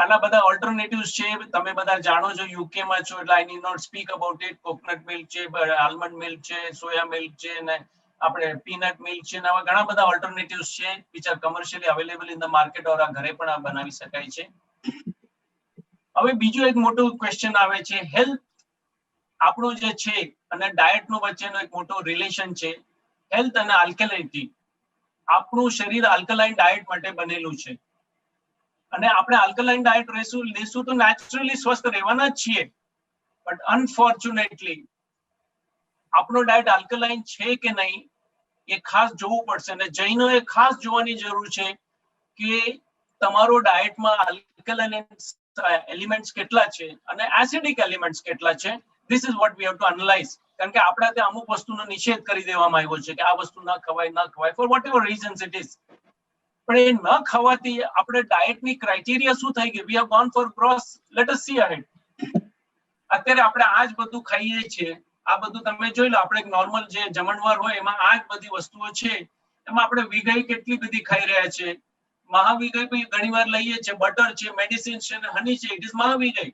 [SPEAKER 3] આના બધા ઓલ્ટરનેટિવ્સ છે, તમે બધા જાણો છો, યુકે માં છો એટલે I need not speak about it. Coconut milk છે, આલમંડ મિલ્ક છે, સોયા મિલ્ક છે, ને આપણે પીનટ મિલ્ક છે, ને આવા ઘણા બધા ઓલ્ટરનેટિવ્સ છે which are commercially available in the market. और આ ઘરે પણ આ બનાવી શકાય છે. હવે બીજું એક મોટું ક્વેશ્ચન આવે છે, હેલ્થ આપણું જે છે અને ડાયટ નો વચ્ચેનો એક મોટો રિલેશન છે. હેલ્થ અને આલ્કલાઇનિટી. આપણું શરીર આલ્કલાઇન ડાયટ માટે બનેલું છે, અને આપણે આલ્કલાઇન ડાયટ લેશું તો નેચરલી સ્વસ્થ રહેવાના જ છીએ. બટ અનફોર્ચ્યુનેટલી આપણો ડાયટ આલ્કલાઇન છે કે નહીં એ ખાસ જોવું પડશે અને જૈનોએ ખાસ જોવાની જરૂર છે કે તમારો ડાયટમાં આલ્કલાઇન એલિમેન્ટ્સ કેટલા છે અને એસિડિક એલિમેન્ટ્સ કેટલા છે. This is what we have to analyse. કારણ કે આપણે ત્યાં અમુક વસ્તુનો નિષેધ કરી દેવામાં આવ્યો છે કે આ વસ્તુ ન ખવાય for whatever reasons it is. પણ એ ન ખાવાથી આપણે ડાયટની ક્રાઇટેરિયા શું થઈ ગઈ? We have gone for gross. Let us see ahead. અત્યારે આપણે આ જ બધું ખાઈએ છીએ. આ બધું તમે જોઈ લો, આપણે નોર્મલ જે જમણવાર હોય એમાં આ જ બધી વસ્તુઓ છે. એમાં આપણે વિગઈ કેટલી બધી ખાઈ રહ્યા છે. મહાવિગઈ બી ઘણીવાર લઈએ છે. બટર છે, મેડિસિન છે અને હની છે. ઇટ ઇઝ મહાવિગઈ.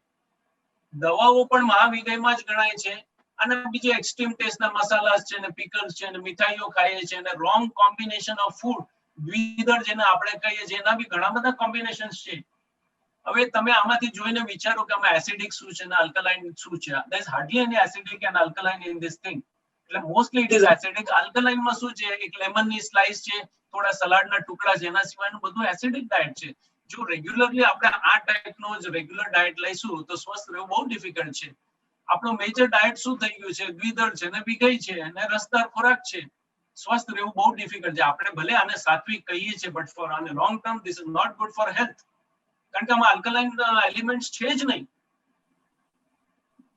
[SPEAKER 3] દવાઓ પણ મહાવિગઈમાં જ ગણાય છે. અને બીજે એક્સ્ટ્રીમ ટેસ્ટના મસાલા છે ને પિકલ્સ છે ને મીઠાઈઓ ખાઈએ છે અને રોંગ કોમ્બિનેશન ઓફ ફૂડ, દ્વિદળ જેને આપણે કહીએ છીએ, એના બી ઘણા બધા કોમ્બિનેશન્સ છે. હવે તમે આમાંથી જોઈને વિચારો કે આમાં એસિડિક શું છે અને આલ્કલાઇન શું છે. there is hardly any acidic and alkaline in this thing. એટલે મોસ્ટલી ઇટ ઇઝ એસિડિક. આલ્કલાઇનમાં શું છે? એક લેમનની સ્લાઇસ છે, થોડા સલાડના ટુકડા છે, એના સિવાયનું બધું એસિડિક ડાયટ છે. જો રેગ્યુલરલી આપણે આ ટાઈપનો જ રેગ્યુલર ડાયટ લઈશું તો સ્વસ્થ રહેવું બહુ ડિફિકલ્ટ છે. આપણો મેજર ડાયટ શું થઈ ગયું છે? દ્વિદળ છે ને વિગઈ છે અને રસદાર ખોરાક છે. સ્વસ્થ રહેવું બહુ ડિફિકલ્ટ છે. આપણે ભલે આને સાત્વિક કહીએ છીએ, બટ ફોર આને long term this is not good for health. કારણ કે આમાં આલ્કલાઇન એલિમેન્ટ્સ છે જ નહીં.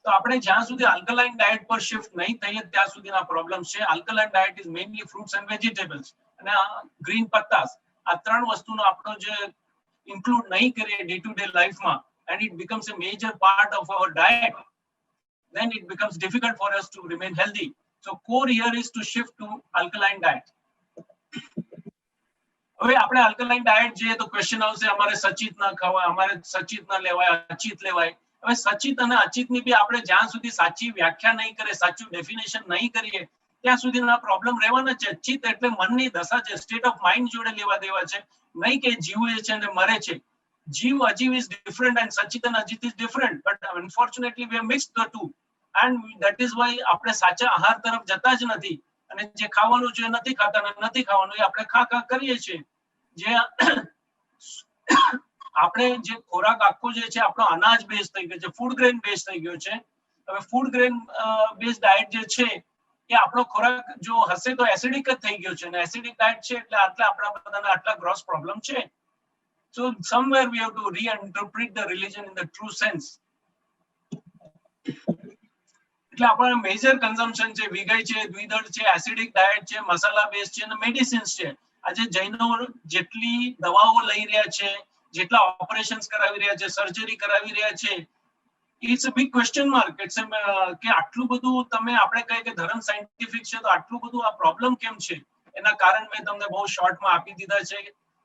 [SPEAKER 3] તો આપણે જ્યાં સુધી આલ્કલાઇન ડાયટ પર શિફ્ટ નહીં થઈએ ત્યાં સુધીના પ્રોબ્લેમ છે. Alkaline diet is mainly fruits and vegetables અને ગ્રીન પત્તાસ. આ ત્રણ વસ્તુનો આપણો જે ઇન્ક્લુડ નહીં કરીએ ડે ટુ ડે લાઈફમાં and it becomes a major part of our diet, then it becomes difficult for us to remain healthy. So core here is to shift to alkaline diet. હવે આપણે alkaline diet જોઈએ તો question આવશે અમારે સચિત ના ખવાય, અમારે સચિત ના લેવાય, અચિત લેવાય. હવે સચિત અને અચિતની બી આપણે જ્યાં સુધી સાચી વ્યાખ્યા નહીં કરીએ, સાચું ડેફિનેશન નહીં કરીએ ત્યાં સુધીના પ્રોબ્લેમ રહેવાના છે. અચિત એટલે મનની દશા છે, સ્ટેટ ઓફ માઇન્ડ જોડે લેવા દેવા છે, નહીં કે જીવે છે અને મરે છે. જીવ અજીવ is different and સચિત and Ajit is different, but unfortunately we have mixed the two and that is why આપણે સાચા આહાર તરફ જતા જ નથી અને જે ખાવાનું છે નથી ખાતા અને નથી ખાવાનું એ આપણે ખા કરીએ છીએ. જે આપણે જે ખોરાક આખો જે છે આપણો અનાજ બેઝ થઈ ગયો છે, ફૂડ ગ્રેન બેઝ થઈ ગયો છે. હવે ફૂડ ગ્રેન બેઝ ડાયટ જે છે એ આપણો ખોરાક જો હશે તો એસિડિક જ થઈ ગયો છે અને એસિડિક ડાયટ છે એટલે આટલા આપણા બધાના આટલા ગ્રોસ પ્રોબ્લેમ છે. So somewhere we have to reinterpret the religion in the true sense. એટલે આપણા મેજર કન્ઝમ્પશન છે, વિગઈ છે, દ્વિદળ છે, એસિડિક ડાયટ છે, મસાલા બેઝ છે અને મેડિસિન્સ છે. આજે જૈનો જેટલી દવાઓ લઈ રહ્યા છે, જેટલા ઓપરેશન્સ કરાવી રહ્યા છે, સર્જરી કરાવી રહ્યા છે, it's a big question mark. It's કે આટલું બધું તમે આપણે કહીએ કે ધર્મ સાયન્ટિફિક છે તો આટલું બધું આ પ્રોબ્લેમ કેમ છે? એના કારણ મેં તમને બહુ શોર્ટમાં આપી દીધા છે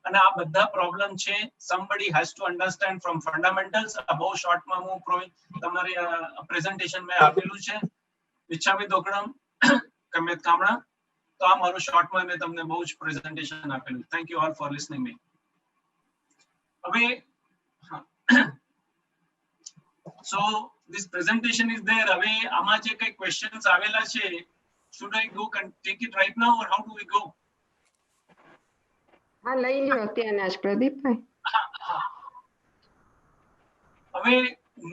[SPEAKER 3] અને આ બધા પ્રોબ્લેમ છે. somebody has to understand from fundamentals. આ બહુ શોર્ટમાં હું તમારી પ્રેઝન્ટેશન મેં આપેલું છે. વિચ્છામી દોકડમ કમેત કામણા. તો આ મારું શોર્ટમાં મેં તમને બહુ જ પ્રેઝન્ટેશન આપેલું. Thank you all for listening me. હવે so this presentation is there. હવે આમાં જે કઈ ક્વેશ્ચન્સ આવેલા છે, should I go and take it right now or how do we go?
[SPEAKER 2] હા, લઈ લ્યો અત્યારના જ પ્રદીપભાઈ.
[SPEAKER 3] હવે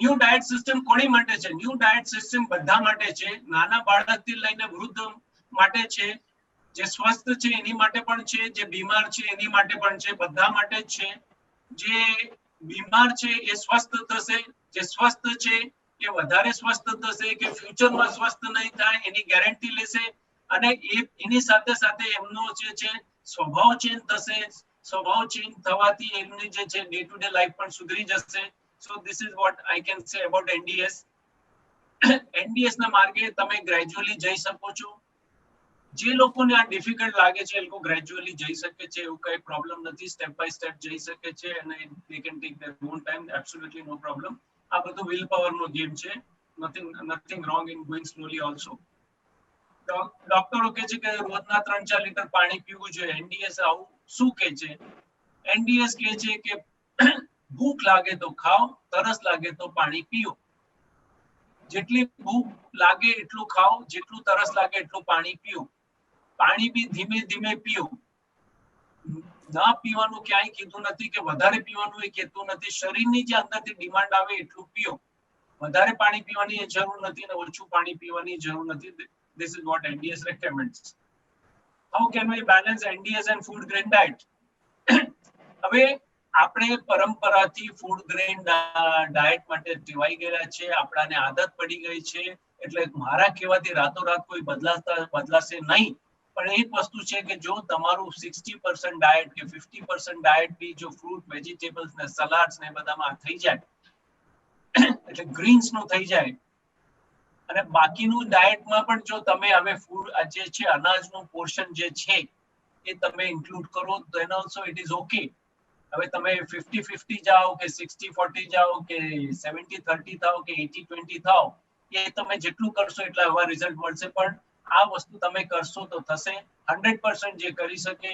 [SPEAKER 3] ન્યૂ ડાયટ સિસ્ટમ કોની માટે છે? ન્યૂ ડાયટ સિસ્ટમ બધા માટે છે. નાના બાળકથી લઈને વૃદ્ધ માટે છે, જે સ્વસ્થ છે એની માટે પણ છે, જે બીમાર છે એની માટે પણ છે, બધા માટે જ છે. જે બીમાર છે એ સ્વસ્થ થશે, જે સ્વસ્થ છે એ વધારે સ્વસ્થ થશે કે ફ્યુચરમાં સ્વસ્થ નહીં થાય એની ગેરંટી લેશે અને એની સાથે સાથે એમનો જે છે સ્વભાવ ચેન્જ થશે. સ્વભાવ ચેન્જ થવાથી એમની જે છે ડે ટુ ડે લાઈફ પણ સુધરી જશે. So this is what I can say about NDS. NDS ના માર્ગે તમે ગ્રેજ્યુઅલી જઈ શકો છો. જે લોકોને આ ડિફિકલ્ટ લાગે છે એ લોકો ગ્રેજ્યુઅલી જઈ શકે છે, એવું કઈ પ્રોબ્લેમ નથી. સ્ટેપ બાય સ્ટેપ જઈ શકે છે અને they can take their own time, absolutely no problem. આ બધું વિલ પાવર નો ગેમ છે. nothing wrong in going slowly also. ડોક્ટરો કહે છે કે રોજના 3-4 લીટર પાણી પીવું જોઈએ. NDS આવું શું કહે છે? NDS કહે છે કે ભૂખ લાગે તો ખાઓ, તરસ લાગે તો પાણી પીઓ. જેટલી ભૂખ લાગે એટલું ખાઓ, જેટલું તરસ લાગે એટલું પાણી પીઓ. પાણી બી ધીમે ધીમે પીઓ. ના પીવાનું ક્યાંય કીધું નથી કે વધારે પીવાનું એ કહેતું નથી. શરીરની જે અંદરથી ડિમાન્ડ આવે એટલું પીઓ. વધારે પાણી પીવાની જરૂર નથી અને ઓછું પાણી પીવાની જરૂર નથી. This is what NDS recommends. how can we balance NDS and food grain diet? હવે આપણે પરંપરાથી ફૂડ ગ્રેન ડાયટ માટે ટેવાઈ ગયેલા છે, આપણાને આદત પડી ગઈ છે, એટલે મારા કહેવાથી રાતોરાત કોઈ બદલાશે નહીં. પણ એક વસ્તુ છે કે જો તમારું 60% ડાયટ કે 50% ડાયટ બી જો ફ્રૂટ, વેજીટેબલ્સ ને સલાડ્સ ને બધામાં થઈ જાય, એટલે ગ્રીન્સ નું થઈ જાય, અને બાકીનું ડાયટમાં પણ જો તમે હવે ફૂડ જે છે અનાજનું પોર્શન જે છે એ તમે ઇન્ક્લુડ કરો then also it is okay. હવે તમે 50-50 જાઓ કે 60-40 જાઓ કે 70-30 થાઓ કે 80-20 થાઓ, એ તમે જેટલું કરશો એટલા એવા રિઝલ્ટ મળશે. પણ આ વસ્તુ તમે કરશો તો થશે. 100% જે કરી શકે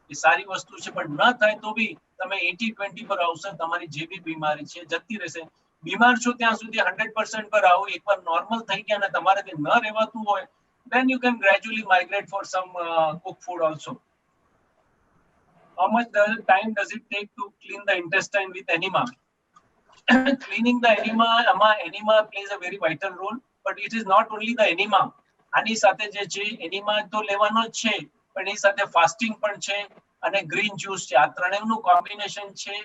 [SPEAKER 3] એ સારી વસ્તુ છે, પણ ન થાય તો બી તમે 80-20 પર આવશો, તમારી જે બી બીમારી છે જતી રહેશે. બીમાર છો ત્યાં સુધી 100% પર આવો. એકવાર નોર્મલ થઈ ગયા ને તમારાથી ન રહેવાતું હોય, then you can gradually migrate for some cooked food also. How much time does it take to clean the intestine with enema? Cleaning the enema plays a very vital role, but it is not only the enema. આની સાથે જે છે enema તો લેવાનો જ છે, પણ એ સાથે ફાસ્ટિંગ પણ છે અને ગ્રીન જ્યુસ છે. આ ત્રણેયનું કોમ્બિનેશન છે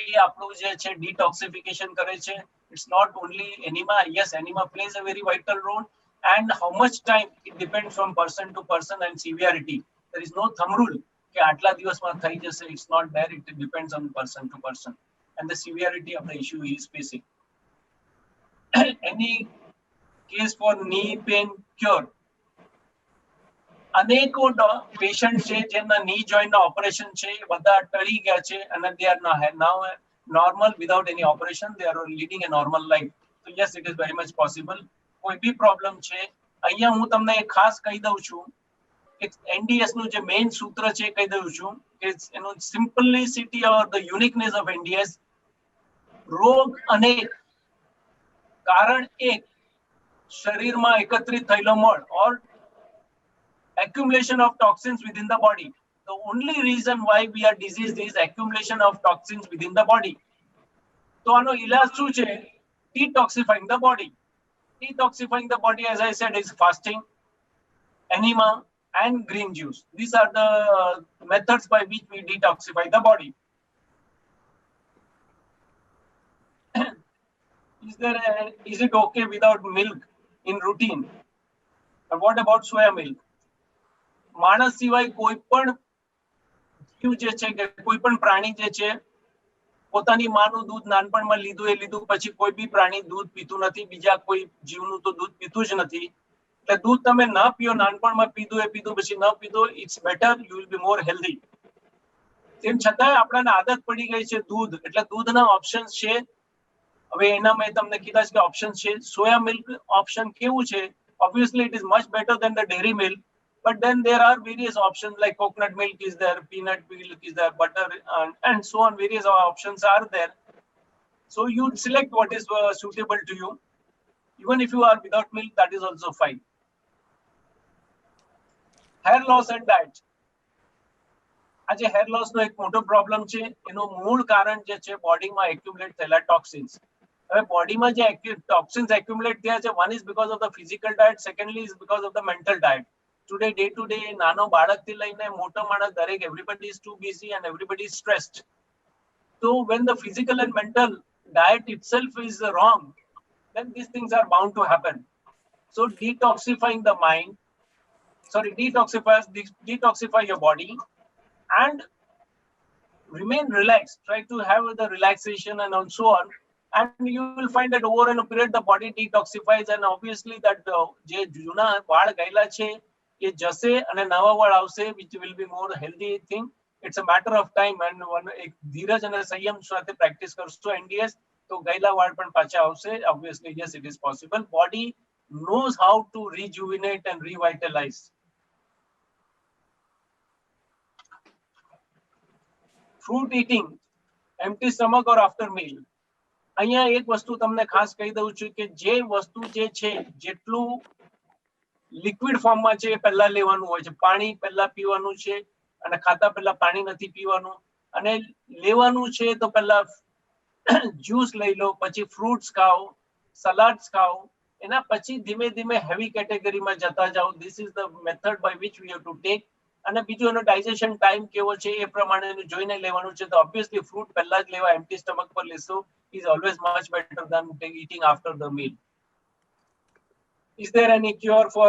[SPEAKER 3] એ આપણું જે છે ડિટોક્સિફિકેશન કરે છે. It's not only enema. Yes, enema plays a very vital role, and how much time it depends from person to person and severity. There is no thumb rule કે આટલા દિવસમાં થઈ જશે. It's not there. It depends on person to person and the severity of the issue he is facing. Any case for knee pain cure? અનેકો patient છે જેમના ની joint ના ઓપરેશન છે, બધા ટળી ગયા છે અને they are now normal without any operation. They are leading a normal life. So yes, it is very much possible. કોઈ બી પ્રોબ્લેમ છે, અહીંયા હું તમને ખાસ કહી દઉં છું, NDS નું જે મેઇન સૂત્ર છે કહી દઉં છું કે એનું simplicity or the uniqueness of NDS. રોગ અનેક, કારણ એક, શરીરમાં એકત્રિત થયેલો મળ or accumulation of toxins within the body. The only reason why we are diseased is accumulation of toxins within the body. So આનો ઇલાજ શું છે? Detoxifying the body. Detoxifying the body, as I said, is fasting, enema and green juice. These are the methods by which we detoxify the body. Is it okay without milk in routine? And what about soya milk? માણસ સિવાય કોઈ પણ જીવ જે છે કે કોઈ પણ પ્રાણી જે છે પોતાની માનું દૂધ નાનપણમાં લીધું એ લીધું, પછી કોઈ બી પ્રાણી દૂધ પીતું નથી, બીજા કોઈ જીવનું તો દૂધ પીતું જ નથી. એટલે દૂધ તમે ન પીઓ, નાનપણમાં પીધું એ પીધું, પછી ન પીધું, it's better, you will be more healthy. તેમ છતાં આપણાને આદત પડી ગઈ છે દૂધ, એટલે દૂધના ઓપ્શન્સ છે. હવે એના મેં તમને કીધા છે કે ઓપ્શન છે. સોયા મિલ્ક ઓપ્શન કેવું છે? Obviously it is much better than the dairy milk, but then there are various options like coconut milk is there, peanut milk is there, butter and so on. Various options are there. So you select what is suitable to you. Even if you are without milk, that is also fine. Hair loss and diet. આજે hair loss નો એક મોટો problem છે. એનું મૂળ કારણ જે છે બોડીમાં એક્યુમ્યુલેટ થયેલા ટોક્સિન્સ. હવે બોડીમાં જે ટોક્સિન્સ એક્યુમ્યુલેટ થયા છે, one is because of the physical diet, secondly is because of the mental diet. Today, day to day, નાનો બાળકથી લઈને મોટો માણસ દરેક, everybody is too busy and everybody is stressed. So when the physical and mental diet itself is wrong, then these things are bound to happen. So detoxifying the mind, detoxify your body and remain relaxed. Try to have the relaxation and so on, and you will find that over a period the body detoxifies, and obviously that જે જૂના વાળ ગયેલા છે એ જશે અને નવા વાળ આવશે, which will be more healthy thing. It's a matter of time, and એક ધીરજ અને સંયમ સાથે પ્રેક્ટિસ કરશો NDS તો ગયેલા વાળ પણ પાછા આવશે. Obviously yes, it is possible. Body knows how to rejuvenate and revitalize. Fruit eating, empty stomach or after meal. અહીંયા એક વસ્તુ તમને ખાસ કહી દઉં છું કે જે વસ્તુ જે છે જેટલું લિક્વિડ ફોર્મમાં છે એ પહેલા લેવાનું હોય છે. પાણી પહેલા પીવાનું છે અને ખાતા પહેલા પાણી નથી પીવાનું, અને લેવાનું છે તો પહેલા જ્યુસ લઈ લો, પછી ફ્રૂટ્સ ખાઓ, સલાડ્સ ખાઓ, એના પછી ધીમે ધીમે હેવી કેટેગરીમાં જતા જાઓ. This is the method by which we have to take. અને બીજું એનો ડાયજેશન ટાઈમ કેવો છે એ પ્રમાણે જોઈને લેવાનું છે. તો ઓબ્વિયસલી ફ્રૂટ પહેલા જ લેવા, એમ્પ્ટી સ્ટમક પર લેશો is always much better than eating after the meal. Is there any cure for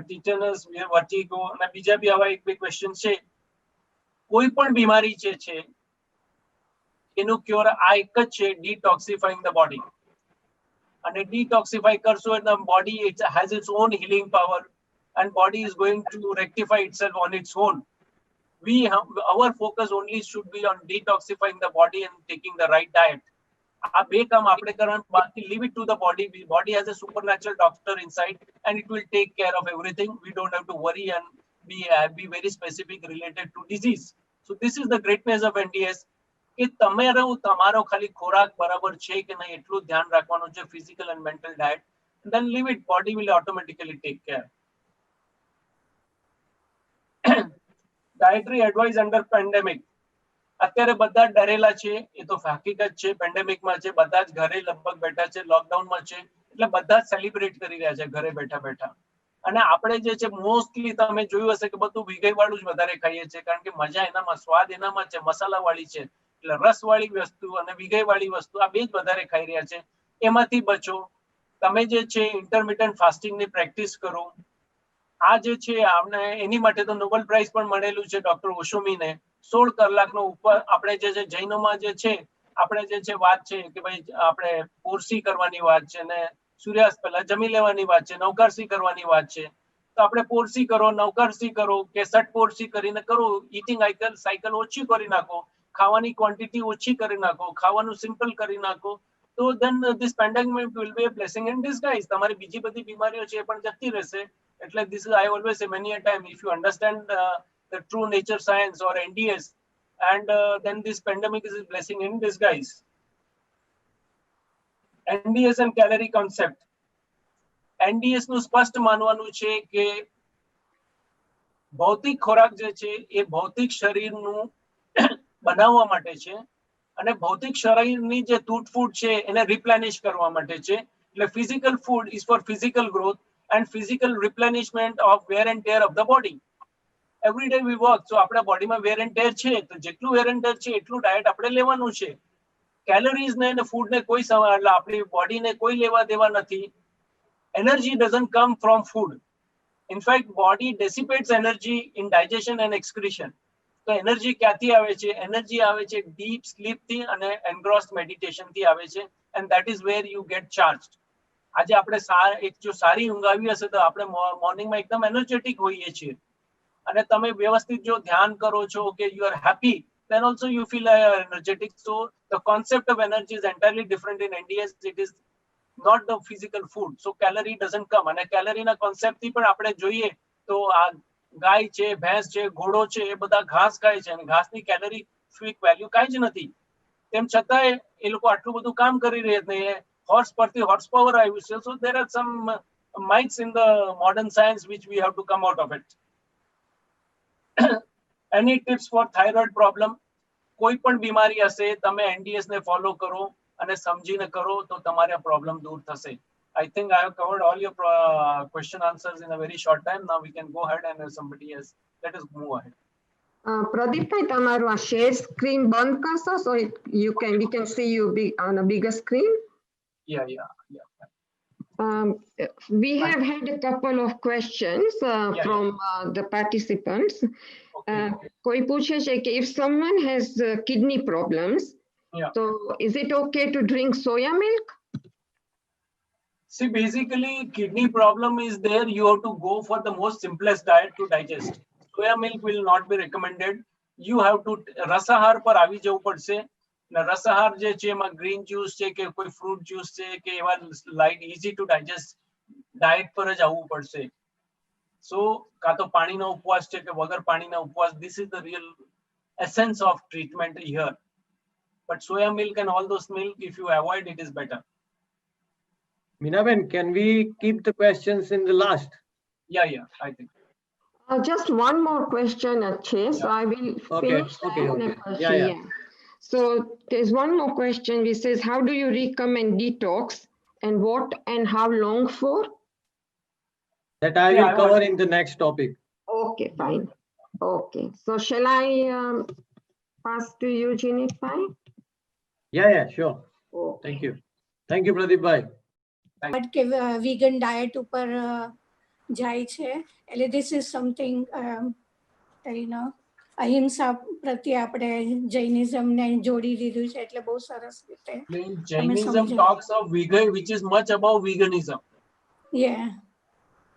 [SPEAKER 3] tetanus, vertigo? અને બીજા બી આવા એક બે ક્વેશ્ચન છે. કોઈ પણ બીમારી જે છે એનું ક્યોર આ એક જ છે, detoxifying the body. અને detoxify કરશો એટલે body it has its own healing power and body is going to rectify itself on its own. Our focus only should be on detoxifying the body and taking the right diet. આ બે કામ આપણે કરવાનું, બાકી leave it to the body. Body has a supernatural doctor inside and it will take care of everything. We don't have to worry and be very specific related to disease. So this is the greatness of NDS, કે તમારો ખાલી ખોરાક બરાબર છે કે નહીં એટલું ધ્યાન રાખવાનું છે, physical and mental diet, then leave it, body will automatically take care. Dietary advice under pandemic. અત્યારે બધા ડરેલા છે, એ તો હકીકત છે. પેન્ડેમિકમાં છે, બધા જ ઘરે લગભગ બેઠા છે, લોકડાઉનમાં છે, એટલે બધા જ સેલિબ્રેટ કરી રહ્યા છે ઘરે બેઠા બેઠા. અને આપણે જે છે મોસ્ટલી તમે જોયું હશે કે બધું વિગઈ વાળું જ વધારે ખાઈએ છીએ, કારણ કે મજા એનામાં, સ્વાદ એનામાં છે, મસાલા વાળી છે, એટલે રસ વાળી વસ્તુ અને વિગઈ વાળી વસ્તુ આ બે જ વધારે ખાઈ રહ્યા છે. એમાંથી બચો. તમે જે છે ઇન્ટરમિટન્ટ ફાસ્ટિંગ ની પ્રેક્ટિસ કરો. આ જે છે આપણે એની માટે તો નોબેલ પ્રાઇઝ પણ મળેલું છે ડોક્ટર ઓશોમીને. 16 કલાકનો ઉપર આપણે જે છે જૈનોમાં જે છે આપણે જે છે વાત છે કે ભાઈ આપણે પોરસી કરવાની વાત છે ને સૂર્યાસ્ત પહેલા જમી લેવાની વાત છે, નવકારસી કરવાની વાત છે. તો આપણે પોરસી કરો, નવકારસી કરો કે સટ પોરસી કરીને કરો. ઈટિંગ સાયકલ ઓછી કરી નાખો, ખાવાની ક્વોન્ટિટી ઓછી કરી નાખો, ખાવાનું સિમ્પલ કરી નાખો. તો then this pandemic will be a blessing in disguise. તમારી બીજી બધી બીમારીઓ છે એ પણ જતી રહેશે. એટલે this is I always say many a time, if you understand the true nature science or NDS, and then this pandemic is a blessing in disguise. NDS and calorie concept. NDS નું સ્પષ્ટ માનવાનું છે કે ભૌતિક ખોરાક જે છે એ ભૌતિક શરીરનું બનાવવા માટે છે અને ભૌતિક શરીરની જે તૂટફૂટ છે એને રિપ્લેનિશ કરવા માટે છે. એટલે physical food is for physical growth and physical replenishment of wear and tear of the body. Every day we work, so આપણા બોડીમાં wear and tear છે, તો જેટલું wear and tear છે એટલું ડાયટ આપણે લેવાનું છે. કેલરીઝ ને અને ફૂડ ને કોઈ એટલે આપણી બોડીને કોઈ લેવા દેવા નથી. Energy doesn't come from food. In fact, body dissipates energy in digestion and excretion. તો એનર્જી ક્યાંથી આવે છે? એનર્જી આવે છે ડીપ સ્લીપ થી અને એન્ગ્રોસ્ડ મેડિટેશન થી આવે છે, and that is where you get charged. આજે આપણે એક જો સારી ઊંઘ આવી હશે તો આપણે મોર્નિંગમાં એકદમ એનર્જેટિક હોઈએ છીએ. અને તમે વ્યવસ્થિત જો ધ્યાન કરો છો કે you are happy, then also you feel energetic. So the concept of energy is entirely different in NDS. It is not the physical food. So calorie doesn't come. અને કેલરીના કોન્સેપ્ટ થી પણ આપણે જોઈએ તો આ ગાય છે, ભેંસ છે, ઘોડો છે, એ બધા ઘાસ ખાય છે અને ઘાસની કેલરીફિક વેલ્યુ કાંઈ જ નથી. તેમ છતાંય એ લોકો આટલું બધું કામ કરી રહ્યા છે. હોર્સ પરથી હોર્સ પાવર આવ્યું છે. So there are some myths in the modern science which we have to come out of it. Any tips for thyroid problem? કોઈ પણ બીમારી હશે તમે NDS ને ફોલો કરો અને સમજીને કરો તો તમારા પ્રોબ્લેમ દૂર થશે. I think I have covered all your question answers in a very short time. Now we can go ahead and somebody else. Let us move ahead.
[SPEAKER 2] પ્રદીપભાઈ, તમારું આ શેર સ્ક્રીન બંધ કરશો, so we can see you on a bigger screen.
[SPEAKER 3] Yeah.
[SPEAKER 2] We have had a couple of questions from the participants.
[SPEAKER 3] Okay.
[SPEAKER 2] કોઈ પૂછે છે કે if someone has kidney problems, so is it okay to drink soya milk?
[SPEAKER 3] See, basically kidney problem is there, you have to go for the most simplest diet to digest. Soya milk will not be recommended. You have to રસાહાર પર આવી જવું પડશે. રસાહાર જે છે એમાં green juice છે કે કોઈ ફ્રૂટ જ્યુસ છે કે એવા light easy to digest diet પર જ આવવું પડશે. સો કાં તો પાણીનો ઉપવાસ છે કે વગર પાણીના ઉપવાસ, this is the real essence of treatment here. But soya milk and all those milk, if you avoid, it is better.
[SPEAKER 1] Minaben, can we keep the questions in the last?
[SPEAKER 3] Yeah, I think.
[SPEAKER 2] Just one more question, Akshay. So I will finish
[SPEAKER 1] Okay.
[SPEAKER 2] question.
[SPEAKER 1] Yeah.
[SPEAKER 2] So there's one more question which says, how do you recommend detox and what and how long for?
[SPEAKER 1] That I will cover in the next topic.
[SPEAKER 2] Okay, fine. Okay, so shall I pass to you, Jinesh Bhai?
[SPEAKER 1] Yeah, sure.
[SPEAKER 2] Okay.
[SPEAKER 1] Thank you Pradeep bhai.
[SPEAKER 4] But કે vegan diet ઉપર જાય છે એટલે this is something અહિંસા પ્રત્યે આપણે જૈનિઝમને જોડી દીધું છે એટલે બહુ સરસ રીતે
[SPEAKER 3] Jainism
[SPEAKER 4] સમજાવ્યું.
[SPEAKER 3] talks of vegan, which is much above veganism.
[SPEAKER 4] Yeah.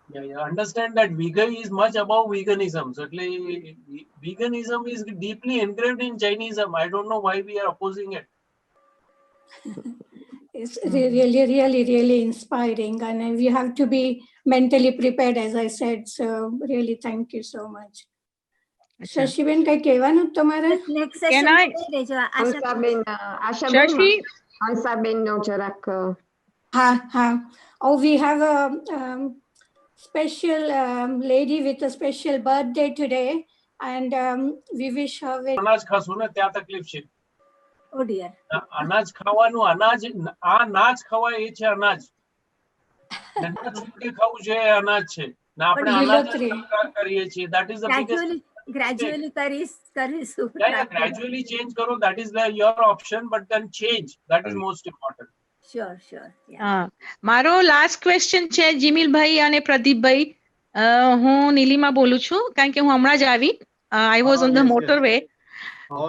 [SPEAKER 3] Yeah, understand that vegan is much above veganism. So veganism is deeply engraved in Jainism. I don't know why we are opposing it.
[SPEAKER 4] It's really inspiring, and we have to be mentally prepared, as I said. So really, thank you so much. Shashiben કઈ કહેવાનું તમારે?
[SPEAKER 5] Next
[SPEAKER 6] Can
[SPEAKER 5] session
[SPEAKER 6] I-
[SPEAKER 5] લઈ લેજો.
[SPEAKER 2] Hansaben, Ashaben,
[SPEAKER 6] Shashi,
[SPEAKER 2] હંસાબેનનો જરાક
[SPEAKER 4] Ha. Oh, we have a special lady with a special birthday today, and we wish her
[SPEAKER 3] અનાજ ખાશું ને ત્યાં તકલીફ છે.
[SPEAKER 5] Oh dear.
[SPEAKER 3] અનાજ ખાવાનું, અનાજ આ નાજ ખવાય એ છે અનાજ. ને ના છૂટકે ખાવું છે એ અનાજ છે. ને આપણે
[SPEAKER 4] પણ
[SPEAKER 3] અનાજ જ
[SPEAKER 4] લીલોતરી.
[SPEAKER 3] પ્રકાર કરીએ છીએ. That is the biggest.
[SPEAKER 5] Gradually કરીશું.
[SPEAKER 3] Yeah, gradually change karo. That is your option, but then change. That is most important.
[SPEAKER 5] Sure. Yeah.
[SPEAKER 6] હા મારો લાસ્ટ ક્વેશ્ચન છે જીમીલભાઈ અને પ્રદીપભાઈ. હું નીલિમા બોલું છું કારણ કે હું હમણાં જ આવી. I was on the
[SPEAKER 1] Yes.
[SPEAKER 6] Motorway.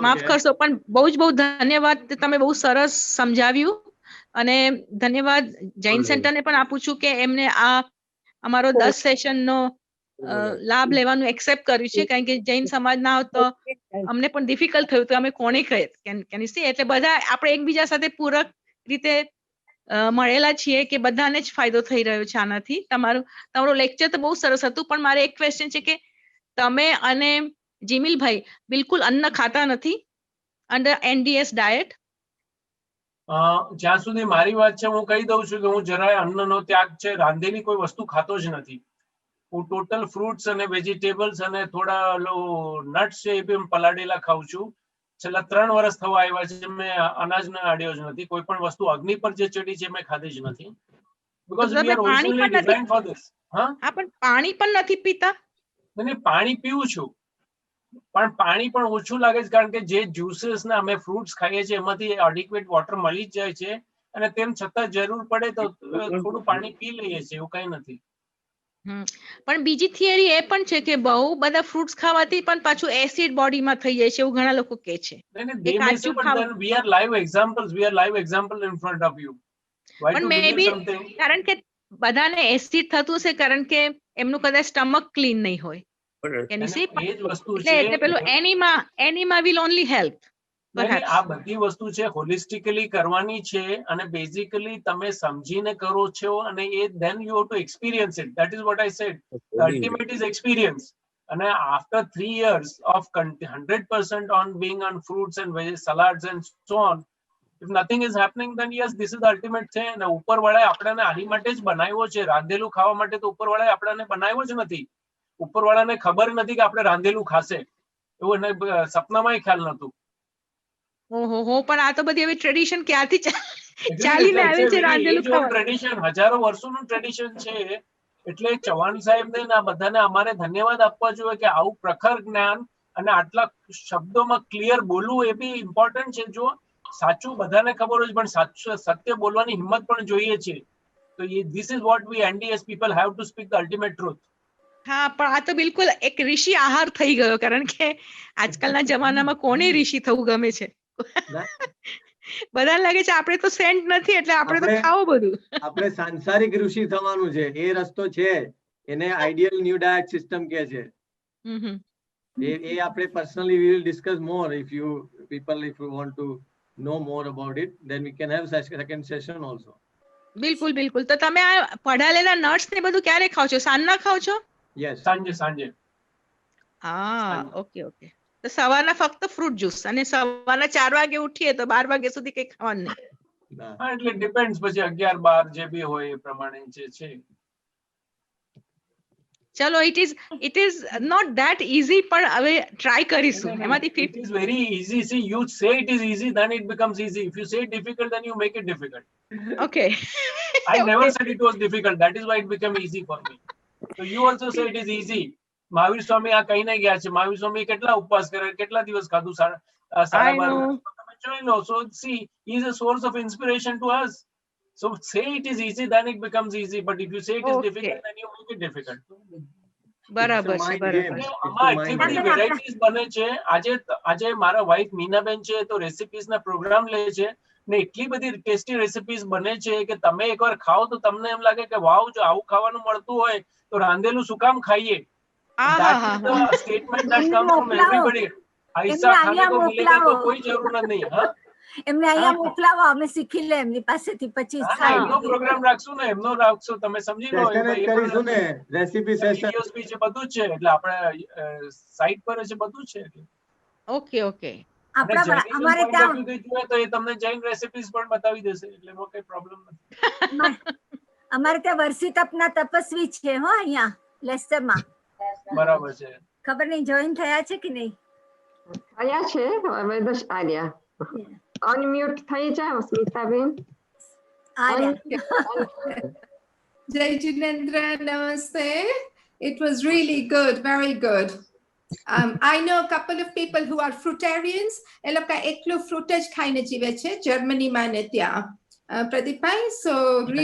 [SPEAKER 6] માફ
[SPEAKER 1] Okay.
[SPEAKER 6] કરશો પણ બહુ ધન્યવાદ. તમે બહુ સરસ સમજાવ્યું અને ધન્યવાદ જૈન સેન્ટરને પણ આપું છું કે એમને આ અમારો 10 સેશનનો લાભ લેવાનું એક્સેપ્ટ કર્યું છે કારણ કે જૈન સમાજ ના હોત તો અમને પણ ડિફિકલ્ટ થયું તો અમે કોને કહે કેન યુ સી એટલે બધા આપણે એકબીજા સાથે પૂરક રીતે મળેલા છીએ કે બધાને જ ફાયદો થઈ રહ્યો છે આનાથી. તમારો લેક્ચર તો બહુ સરસ હતું પણ મારે એક ક્વેશ્ચન છે કે તમે અને જીમીલભાઈ બિલકુલ અન્ન ખાતા નથી અંડર એનડીએસ ડાયટ?
[SPEAKER 3] જ્યાં સુધી મારી વાત છે હું કહી દઉં છું કે હું જરાય અન્નનો ત્યાગ છે, રાંધેલી કોઈ વસ્તુ ખાતો જ નથી. હું ટોટલ ફ્રૂટ્સ અને વેજીટેબલ્સ અને થોડા નટ્સ છે એ બી પલાળેલા ખાઉં છું. છેલ્લા 3 વર્ષ થવા આવ્યા છે મેં અનાજને આડ્યો જ નથી. કોઈ પણ વસ્તુ અગ્નિ પર જે ચડી છે મેં ખાધી જ નથી. Because we are originally designed for this. હા
[SPEAKER 6] પણ પાણી પણ નથી પીતા?
[SPEAKER 3] નહીં, પાણી પીવું છું પણ પાણી પણ ઓછું લાગે છે કારણ કે જે જ્યુસીસ ને અમે ફ્રૂટ્સ ખાઈએ છીએ એમાંથી એડિક્વેટ વોટર મળી જ જાય છે અને તેમ છતાં જરૂર પડે તો થોડું પાણી પી લઈએ છીએ, એવું કઈ નથી.
[SPEAKER 6] પણ બીજી થિયરી એ પણ છે કે બહુ બધા ફ્રૂટ્સ ખાવાથી પણ પાછું એસિડ બોડીમાં થઈ જાય છે એવું ઘણા લોકો કહે છે.
[SPEAKER 3] They may say, but then we are live examples. We are live example in front of you. Why
[SPEAKER 6] પણ
[SPEAKER 3] to
[SPEAKER 6] May
[SPEAKER 3] believe
[SPEAKER 6] B
[SPEAKER 3] something?
[SPEAKER 6] કારણ કે બધાને એસિડ થતું છે કારણ કે એમનું કદાચ સ્ટમક ક્લીન નહીં હોય. Can you see?
[SPEAKER 3] એ જ વસ્તુ
[SPEAKER 6] એટલે
[SPEAKER 3] છે.
[SPEAKER 6] પેલું enema will only help. Perhaps.
[SPEAKER 3] આ બધી વસ્તુ છે હોલિસ્ટિકલી કરવાની છે અને બેઝિકલી તમે સમજીને કરો છો અને એ then you have to experience it. That is what I said. The ultimate is experience. And after 3 years of 100% on being on fruits and salads and so on, if nothing is happening, then yes, this is the ultimate thing. અને ઉપરવાળાએ આપણાને આની માટે જ બનાવ્યો છે. રાંધેલું ખાવા માટે તો ઉપરવાળાએ આપણાને બનાવ્યો જ નથી. ઉપરવાળાને ખબર નથી કે આપણે રાંધેલું ખાશે, એવું એને સપનામાંય ખ્યાલ નહોતું.
[SPEAKER 6] ઓહો પણ આ તો બધી હવે ટ્રેડિશન ક્યાંથી ચાલીને આવી છે રાંધેલું ખાવા.
[SPEAKER 3] ટ્રેડિશન હજારો વર્ષોનું ટ્રેડિશન છે. એટલે ચૌહાણ સાહેબને ને આ બધાને અમારે ધન્યવાદ આપવા જોઈએ કે આવું પ્રખર જ્ઞાન અને આટલા શબ્દોમાં ક્લિયર બોલવું એ બી ઇમ્પોર્ટન્ટ છે. જો સાચું બધાને ખબર હોય પણ સત્ય બોલવાની હિંમત પણ જોઈએ છે. તો this is what we NDS people have to speak the ultimate truth.
[SPEAKER 6] હા પણ આ તો બિલકુલ એક ઋષિ આહાર થઈ ગયો કારણ કે આજકાલના જમાનામાં કોને ઋષિ થવું ગમે છે? બધાને લાગે છે આપણે તો સેન્ટ નથી એટલે આપણે તો ખાવું બધું.
[SPEAKER 1] આપણે સાંસારિક ઋષિ થવાનું છે, એ રસ્તો છે. એને આઈડિયલ ન્યૂ ડાયટ સિસ્ટમ કહે છે. એ આપણે personally we will discuss more if you want to know more about it, then we can have second session also.
[SPEAKER 6] બિલકુલ તો તમે આ પડાલેલા નટ્સ ને બધું ક્યારે ખાવ છો? સાંજના ખાવ છો?
[SPEAKER 1] Yes.
[SPEAKER 3] સાંજે
[SPEAKER 6] ઓકે તો સવારના ફક્ત ફ્રૂટ જ્યુસ અને સવારના 4 વાગે ઉઠીએ તો 12 વાગ્યા સુધી કઈ ખાવાનું નહીં.
[SPEAKER 3] હા એટલે ડિપેન્ડ્સ પછી 11-12 જે બી હોય એ પ્રમાણે જે છે.
[SPEAKER 6] ચલો it is not that easy પણ હવે ટ્રાય કરીશું. એમાંથી
[SPEAKER 3] It is very easy. See, you say it is easy, then it becomes easy. If you say it difficult, then you make it difficult.
[SPEAKER 6] Okay.
[SPEAKER 3] I never said it was difficult. That is why it became easy for me. So you also say it is easy. Mahavir Swami આ કહીને ગયા છે. મહાવીર સ્વામી કેટલા ઉપવાસ કરે, કેટલા દિવસ ખાધું, સાડા
[SPEAKER 6] I
[SPEAKER 3] 12
[SPEAKER 6] know.
[SPEAKER 3] તમે જોઈ લો. So see, he is a source of inspiration to us. So say it is easy, then it becomes easy. But if you say it is
[SPEAKER 6] Okay.
[SPEAKER 3] difficult, then you make it difficult.
[SPEAKER 6] બરાબર છે,
[SPEAKER 1] mind
[SPEAKER 6] બરાબર.
[SPEAKER 1] game.
[SPEAKER 3] અને
[SPEAKER 1] It's
[SPEAKER 3] આમાં
[SPEAKER 1] a
[SPEAKER 3] એટલી
[SPEAKER 1] mind
[SPEAKER 3] બધી
[SPEAKER 1] game.
[SPEAKER 3] Varieties બને છે. આજે મારા વાઇફ મીનાબેન છે તો રેસિપીઝ ના પ્રોગ્રામ લે છે ને એટલી બધી ટેસ્ટી રેસિપીઝ બને છે કે તમે એકવાર ખાઓ તો તમને એમ લાગે કે વાવ, જો આવું ખાવાનું મળતું હોય તો રાંધેલું શું કામ ખાઈએ.
[SPEAKER 6] હા,
[SPEAKER 3] That
[SPEAKER 6] હા,
[SPEAKER 3] is
[SPEAKER 6] હા,
[SPEAKER 3] the statement that
[SPEAKER 5] એમને
[SPEAKER 3] comes from
[SPEAKER 5] મોકલાવો.
[SPEAKER 3] everybody. ऐसा
[SPEAKER 5] એમને
[SPEAKER 3] खाने
[SPEAKER 5] અહીંયા
[SPEAKER 3] को मिलेगा तो
[SPEAKER 5] મોકલાવો.
[SPEAKER 3] कोई जरूरत नहीं. हाँ
[SPEAKER 5] એમને અહીંયા
[SPEAKER 3] હા.
[SPEAKER 5] મોકલાવો, અમે શીખી લે એમની પાસેથી 25
[SPEAKER 3] હા,
[SPEAKER 5] સાલ.
[SPEAKER 3] એમનો પ્રોગ્રામ રાખશું ને, એમનો રાખશું. તમે સમજી લો.
[SPEAKER 1] Session જ કરીશું ને, રેસીપી સેશન.
[SPEAKER 3] વિડીયોઝ બી છે, બધું જ છે. એટલે આપણે સાઇટ પર છે, બધું જ છે.
[SPEAKER 6] Okay, okay.
[SPEAKER 3] અને
[SPEAKER 5] આપણા
[SPEAKER 3] જૈનિઝમ
[SPEAKER 5] અમારે
[SPEAKER 3] point of
[SPEAKER 5] ત્યાં
[SPEAKER 3] view થી જોઈએ તો એ તમને જૈન રેસિપીઝ પણ બતાવી દેશે. એટલે એમાં કઈ પ્રોબ્લેમ નથી.
[SPEAKER 5] અમારે ત્યાં વર્ષી તપના તપસ્વી છે હો અહીંયા લેસ્ટરમાં.
[SPEAKER 3] બરાબર છે.
[SPEAKER 5] ખબર નહીં જોઈન થયા છે કે નહીં.
[SPEAKER 2] થયા છે હવે બસ આર્યા. અનમ્યુટ થઈ જાઓ Smitaben.
[SPEAKER 7] Jai Jinendra, namaste. It was really good, very good. I know a couple of people who are fruitarians. એ લોકો એકલું ફ્રૂટ જ ખાઈને જીવે છે જર્મનીમાં ને ત્યાં પ્રદીપભાઈ. So